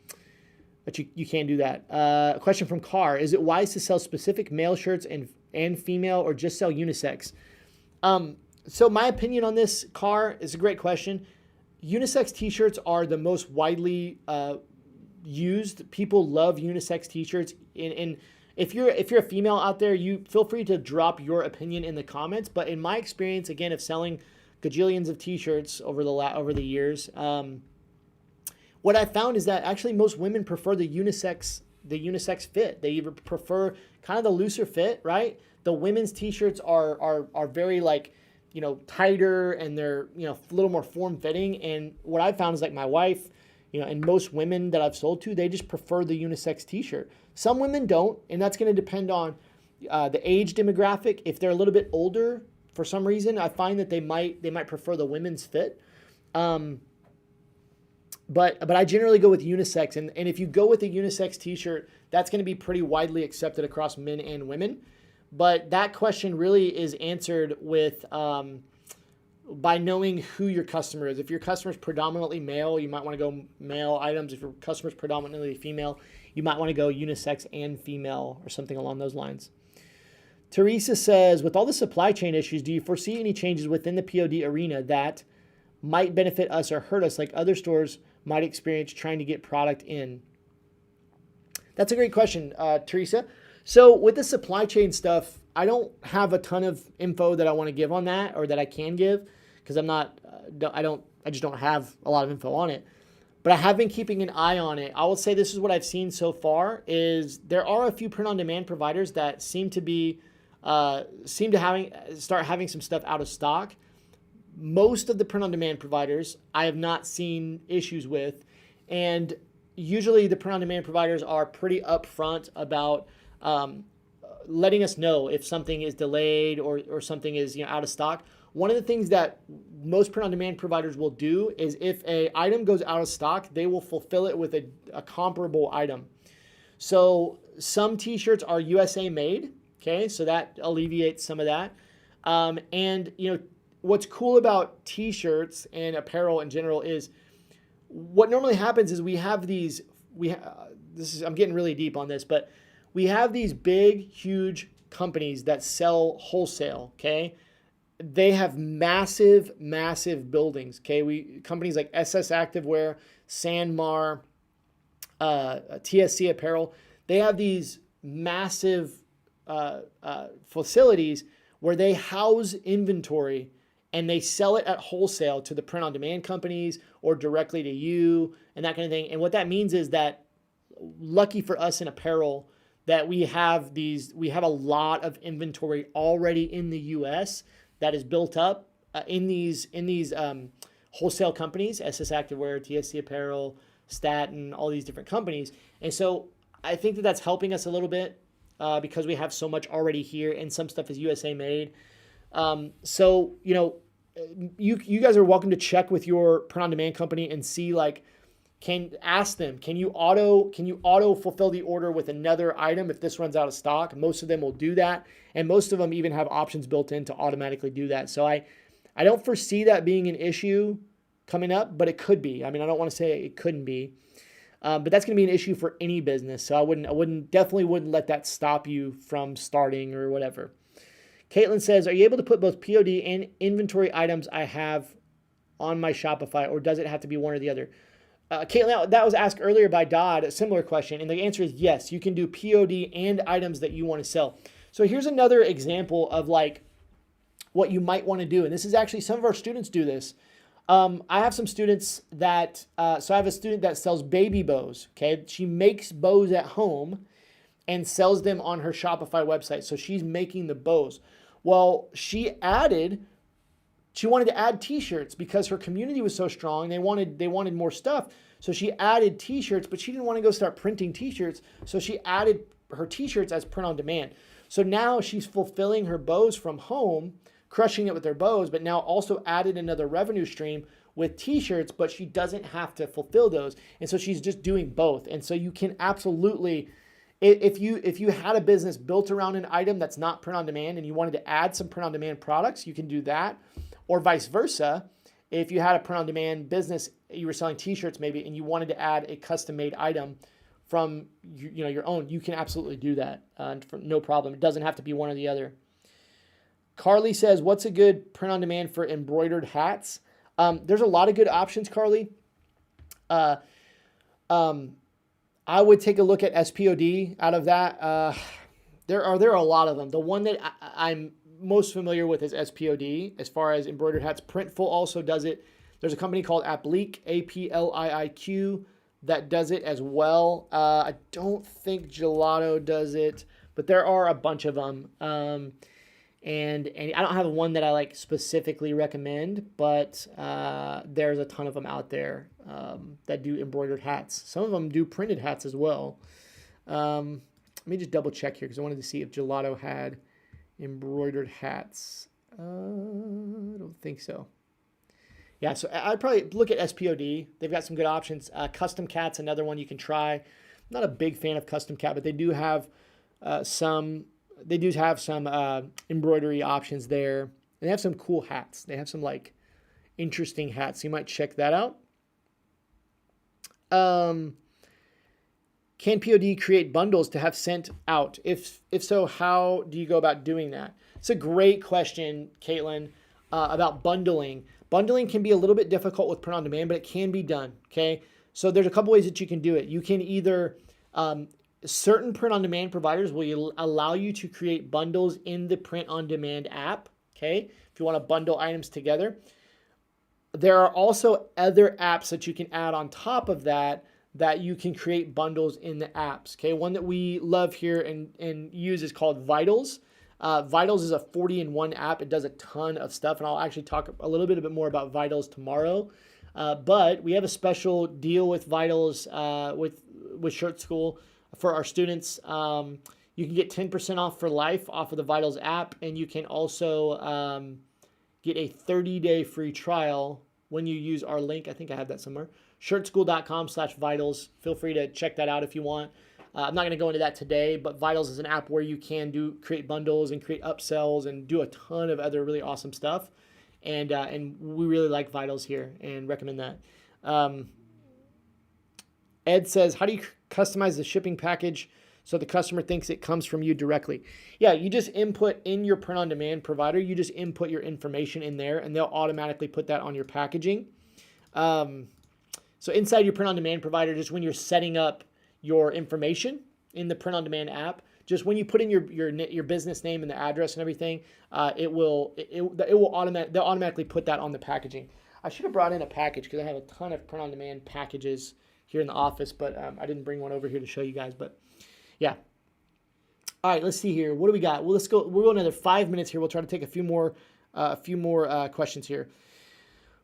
you can do that. A question from Carr, is it wise to sell specific male shirts and female or just sell unisex? So my opinion on this, Carr, is a great question. Unisex t-shirts are the most widely used. People love unisex t-shirts. And if you're a female out there, you feel free to drop your opinion in the comments. But in my experience, again, of selling gajillions of t-shirts over the years, what I found is that actually most women prefer the unisex fit. They either prefer kind of the looser fit, right? The women's t-shirts are very like, tighter, and they're, a little more form-fitting. And what I've found is like my wife, and most women that I've sold to, they just prefer the unisex t-shirt. Some women don't, and that's going to depend on the age demographic. If they're a little bit older, for some reason, I find that they might prefer the women's fit. But I generally go with unisex. And if you go with a unisex t-shirt, that's going to be pretty widely accepted across men and women. But that question really is answered with by knowing who your customer is. If your customer is predominantly male, you might want to go male items. If your customer is predominantly female, you might want to go unisex and female or something along those lines. Teresa says, with all the supply chain issues, do you foresee any changes within the POD arena that might benefit us or hurt us like other stores might experience trying to get product in? That's a great question, Teresa. So with the supply chain stuff, I don't have a ton of info that I want to give on that or that I can give because I just don't have a lot of info on it. But I have been keeping an eye on it. I will say this is what I've seen so far is there are a few print-on-demand providers that seem to start having some stuff out of stock. Most of the print-on-demand providers I have not seen issues with. And usually the print-on-demand providers are pretty upfront about letting us know if something is delayed or something is out of stock. One of the things that most print-on-demand providers will do is if a item goes out of stock, they will fulfill it with a comparable item. So some t-shirts are USA made, okay, so that alleviates some of that. And what's cool about t-shirts and apparel in general is what normally happens is we have these, I'm getting really deep on this, but we have these big, huge companies that sell wholesale, okay? They have massive, massive buildings, okay? Companies like SS Activewear, Sanmar, TSC Apparel, they have these massive facilities where they house inventory and they sell it at wholesale to the print-on-demand companies or directly to you and that kind of thing. And what that means is that, lucky for us in apparel, that we have a lot of inventory already in the U.S. that is built up in these wholesale companies, SS Activewear, TSC Apparel, Staten, all these different companies. And so I think that that's helping us a little bit because we have so much already here and some stuff is USA made. So you guys are welcome to check with your print-on-demand company and see, can you auto fulfill the order with another item if this runs out of stock? Most of them will do that, and most of them even have options built in to automatically do that. So I don't foresee that being an issue coming up, but it could be. I mean, I don't want to say it couldn't be, but that's going to be an issue for any business. So I definitely wouldn't let that stop you from starting or whatever. Caitlin says, are you able to put both POD and inventory items I have on my Shopify, or does it have to be one or the other? Caitlin, that was asked earlier by Dodd, a similar question, and the answer is yes. You can do POD and items that you want to sell. So here's another example of what you might want to do, and this is actually, some of our students do this. I have some students that, so I have a student that sells baby bows, okay? She makes bows at home and sells them on her Shopify website. So she's making the bows. Well, she wanted to add t-shirts because her community was so strong. They wanted more stuff. So she added t-shirts, but she didn't want to go start printing t-shirts. So she added her t-shirts as print on demand. So now she's fulfilling her bows from home, crushing it with her bows, but now also added another revenue stream with t-shirts, but she doesn't have to fulfill those. And so she's just doing both. And so you can absolutely, if you had a business built around an item that's not print on demand and you wanted to add some print on demand products, you can do that. Or vice versa, if you had a print on demand business, you were selling t-shirts maybe, and you wanted to add a custom made item from your own, you can absolutely do that. No problem. It doesn't have to be one or the other. Carly says, what's a good print on demand for embroidered hats? There's a lot of good options, Carly. I would take a look at SPOD out of that. There are a lot of them. The one that I'm most familiar with is SPOD as far as embroidered hats. Printful also does it. There's a company called Appliq, Appliiq, that does it as well. I don't think Gelato does it, but there are a bunch of them. And I don't have one that I specifically recommend, but there's a ton of them out there that do embroidered hats. Some of them do printed hats as well. Let me just double check here because I wanted to see if Gelato had embroidered hats. I don't think so. Yeah, so I'd probably look at SPOD. They've got some good options. Custom Cat's another one you can try. I'm not a big fan of Custom Cat, but they do have some embroidery options there. And they have some cool hats. They have some interesting hats. So you might check that out. Can POD create bundles to have sent out? If so, how do you go about doing that? It's a great question, Caitlin, about bundling. Bundling can be a little bit difficult with print on demand, but it can be done, okay? So there's a couple ways that you can do it. You can either, certain print on demand providers will allow you to create bundles in the print on demand app, okay? If you want to bundle items together. There are also other apps that you can add on top of that you can create bundles in the apps. Okay, one that we love here and use is called Vitals. Vitals is a 40-in-1 app. It does a ton of stuff, and I'll actually talk a little bit more about Vitals tomorrow. But we have a special deal with Vitals with Shirt School for our students. You can get 10% off for life off of the Vitals app, and you can also get a 30-day free trial when you use our link. I think I have that somewhere. shirtschool.com/vitals. Feel free to check that out if you want. I'm not going to go into that today, but Vitals is an app where you can create bundles and create upsells and do a ton of other really awesome stuff. And we really like Vitals here and recommend that. Ed says, how do you customize the shipping package so the customer thinks it comes from you directly? Yeah, you just input in your print-on-demand provider. You just input your information in there, and they'll automatically put that on your packaging. So inside your print-on-demand provider, just when you're setting up your information in the print-on-demand app, just when you put in your business name and the address and everything, they'll automatically put that on the packaging. I should have brought in a package because I have a ton of print-on-demand packages here in the office, but I didn't bring one over here to show you guys. But yeah. All right, let's see here. What do we got? Well, let's go. We'll go another 5 minutes here. We'll try to take a few more questions here.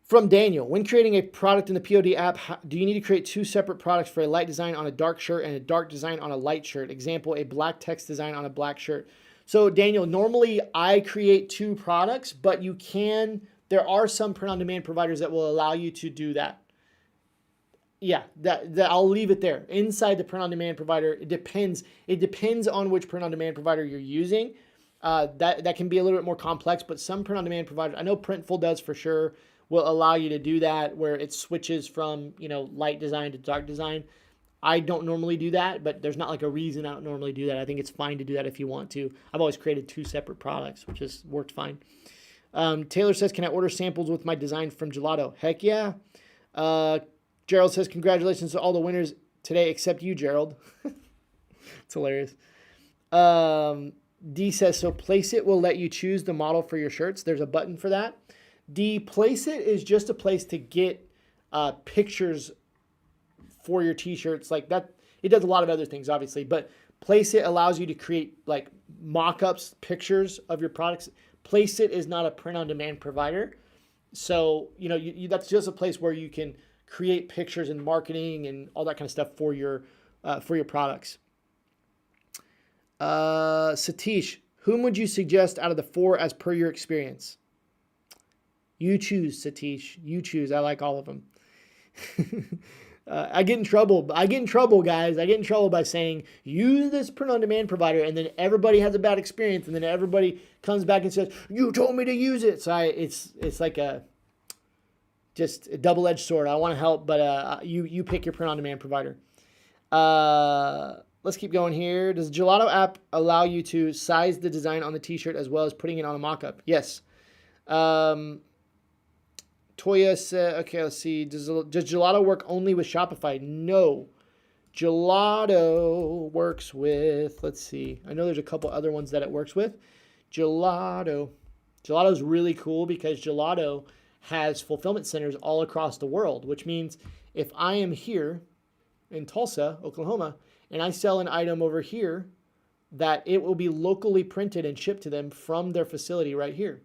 From Daniel, when creating a product in the POD app, do you need to create two separate products for a light design on a dark shirt and a dark design on a light shirt? Example, a black text design on a black shirt. So Daniel, normally I create two products, but there are some print-on-demand providers that will allow you to do that. Yeah, that I'll leave it there. Inside the print-on-demand provider, it depends. It depends on which print-on-demand provider you're using. That can be a little bit more complex, but some print-on-demand providers, I know Printful does for sure, will allow you to do that where it switches from, light design to dark design. I don't normally do that, but there's not like a reason I don't normally do that. I think it's fine to do that if you want to. I've always created two separate products, which has worked fine. Taylor says, can I order samples with my design from Gelato? Heck yeah. Gerald says, congratulations to all the winners today except you, Gerald. It's hilarious. D says, so Placeit will let you choose the model for your shirts. There's a button for that. D, Placeit is just a place to get pictures for your t-shirts like that. It does a lot of other things, obviously, but Placeit allows you to create like mock-ups, pictures of your products. Placeit is not a print-on-demand provider. So, that's just a place where you can create pictures and marketing and all that kind of stuff for your products. Satish, whom would you suggest out of the four as per your experience? You choose, Satish. You choose. I like all of them. I get in trouble, guys. I get in trouble by saying, use this print-on-demand provider, and then everybody has a bad experience, and then everybody comes back and says, you told me to use it. So it's like just a double-edged sword. I want to help, but you pick your print-on-demand provider. Let's keep going here. Does the Gelato app allow you to size the design on the t-shirt as well as putting it on a mock-up? Yes. Toya said, okay, let's see. Does Gelato work only with Shopify? No. Gelato works with, let's see. I know there's a couple other ones that it works with. Gelato is really cool because Gelato has fulfillment centers all across the world, which means if I am here in Tulsa, Oklahoma, and I sell an item over here, that it will be locally printed and shipped to them from their facility right here.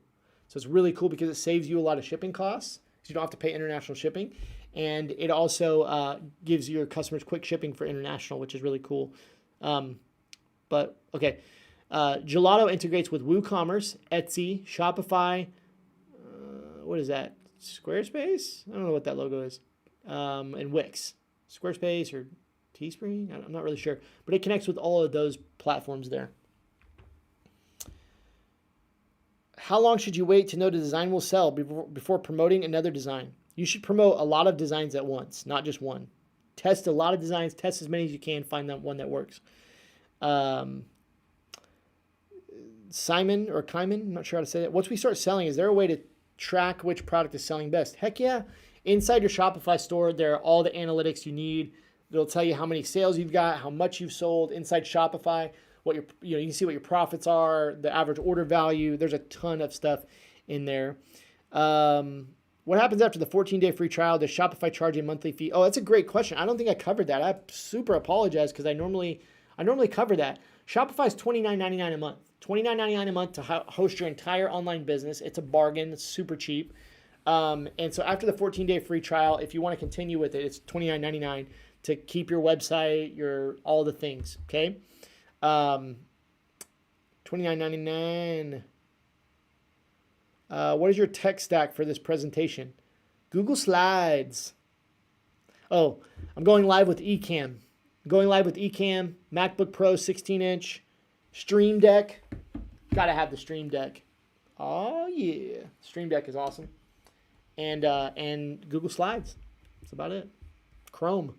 So it's really cool because it saves you a lot of shipping costs. You don't have to pay international shipping. And it also gives your customers quick shipping for international, which is really cool. But okay. Gelato integrates with WooCommerce, Etsy, Shopify. What is that? Squarespace? I don't know what that logo is. And Wix. Squarespace or Teespring? I'm not really sure. But it connects with all of those platforms there. How long should you wait to know the design will sell before promoting another design? You should promote a lot of designs at once, not just one. Test a lot of designs. Test as many as you can. Find that one that works. Simon or Kyman, I'm not sure how to say that. Once we start selling, is there a way to track which product is selling best? Heck yeah. Inside your Shopify store, there are all the analytics you need. It'll tell you how many sales you've got, how much you've sold inside Shopify. You can see what your profits are, the average order value. There's a ton of stuff in there. What happens after the 14-day free trial? Does Shopify charge a monthly fee? Oh, that's a great question. I don't think I covered that. I super apologize because I normally cover that. Shopify is $29.99 a month. $29.99 a month to host your entire online business. It's a bargain. It's super cheap. And so after the 14-day free trial, if you want to continue with it, it's $29.99 to keep your website, all the things. Okay. $29.99. What is your tech stack for this presentation? Google Slides. Oh, I'm going live with Ecamm. MacBook Pro 16-inch, Stream Deck. Gotta have the Stream Deck. Oh yeah, Stream Deck is awesome. And Google Slides. That's about it. Chrome.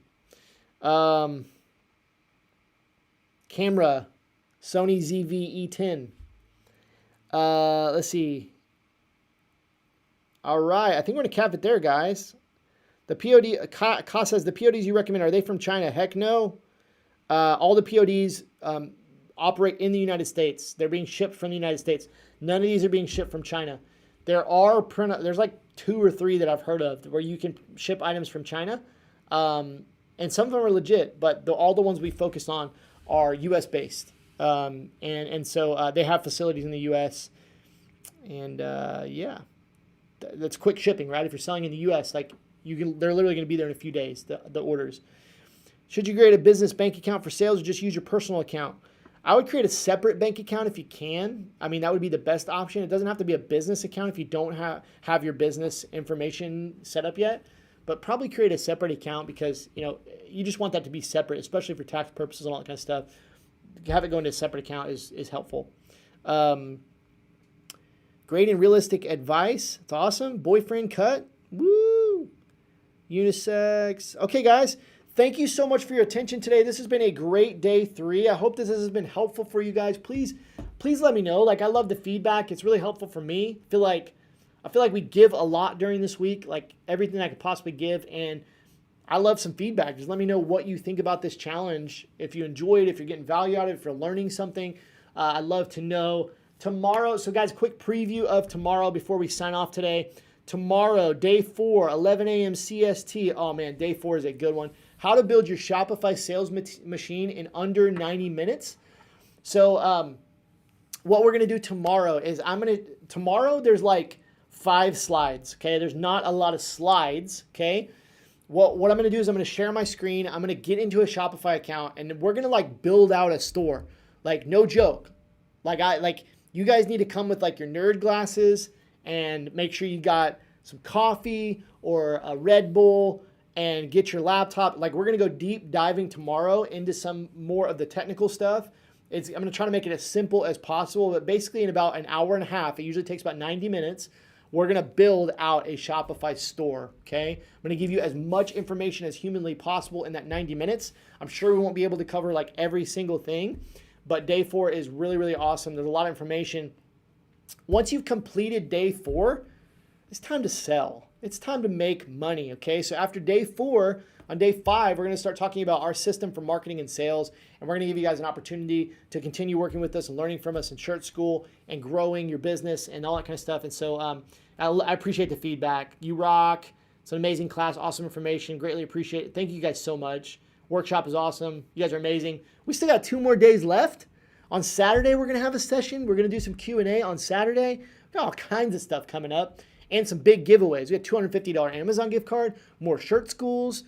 Camera, Sony ZV-E10. Let's see. All right, I think we're going to cap it there, guys. The POD, Ka says, the PODs you recommend, are they from China? Heck no. All the PODs operate in the United States. They're being shipped from the United States. None of these are being shipped from China. There's like 2 or 3 that I've heard of where you can ship items from China. And some of them are legit, but all the ones we focused on are U.S. based. And so they have facilities in the U.S. And yeah, that's quick shipping, right? If you're selling in the U.S., like they're literally going to be there in a few days, the orders. Should you create a business bank account for sales or just use your personal account? I would create a separate bank account if you can. I mean, that would be the best option. It doesn't have to be a business account if you don't have your business information set up yet, but probably create a separate account because, you just want that to be separate, especially for tax purposes and all that kind of stuff. Have it go into a separate account is helpful. Great and realistic advice. It's awesome. Boyfriend cut. Woo! Unisex. Okay, guys. Thank you so much for your attention today. This has been a great day 3. I hope this has been helpful for you guys. Please let me know. Like, I love the feedback. It's really helpful for me. I feel like we give a lot during this week, like everything I could possibly give. And I love some feedback. Just let me know what you think about this challenge. If you enjoyed, if you're getting value out of it, if you're learning something, I'd love to know. Tomorrow, so guys, quick preview of tomorrow before we sign off today. Tomorrow, day 4, 11 a.m. CST. Oh man, day 4 is a good one. How to build your Shopify sales machine in under 90 minutes. So what we're going to do tomorrow is tomorrow there's like 5 slides, okay? There's not a lot of slides, okay? What I'm going to do is I'm going to share my screen. I'm going to get into a Shopify account and we're going to like build out a store. Like no joke. You guys need to come with like your nerd glasses and make sure you got some coffee or a Red Bull and get your laptop. Like we're going to go deep diving tomorrow into some more of the technical stuff. I'm going to try to make it as simple as possible, but basically in about an hour and a half, it usually takes about 90 minutes, we're going to build out a Shopify store, okay? I'm going to give you as much information as humanly possible in that 90 minutes. I'm sure we won't be able to cover like every single thing, but day 4 is really, really awesome. There's a lot of information. Once you've completed day 4, it's time to sell. It's time to make money, okay? So after day 4, on day 5, we're going to start talking about our system for marketing and sales, and we're going to give you guys an opportunity to continue working with us and learning from us in Shirt School and growing your business and all that kind of stuff. And so I appreciate the feedback. You rock. It's an amazing class, awesome information. Greatly appreciate it. Thank you guys so much. Workshop is awesome. You guys are amazing. We still got 2 more days left. On Saturday, we're going to have a session. We're going to do some Q&A on Saturday. We got all kinds of stuff coming up and some big giveaways. We got $250 Amazon gift card, more Shirt Schools.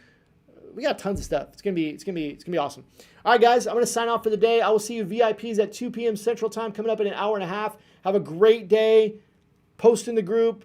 We got tons of stuff. It's gonna be awesome. All right, guys, I'm gonna sign off for the day. I will see you VIPs at 2 p.m. Central Time coming up in an hour and a half. Have a great day. Post in the group.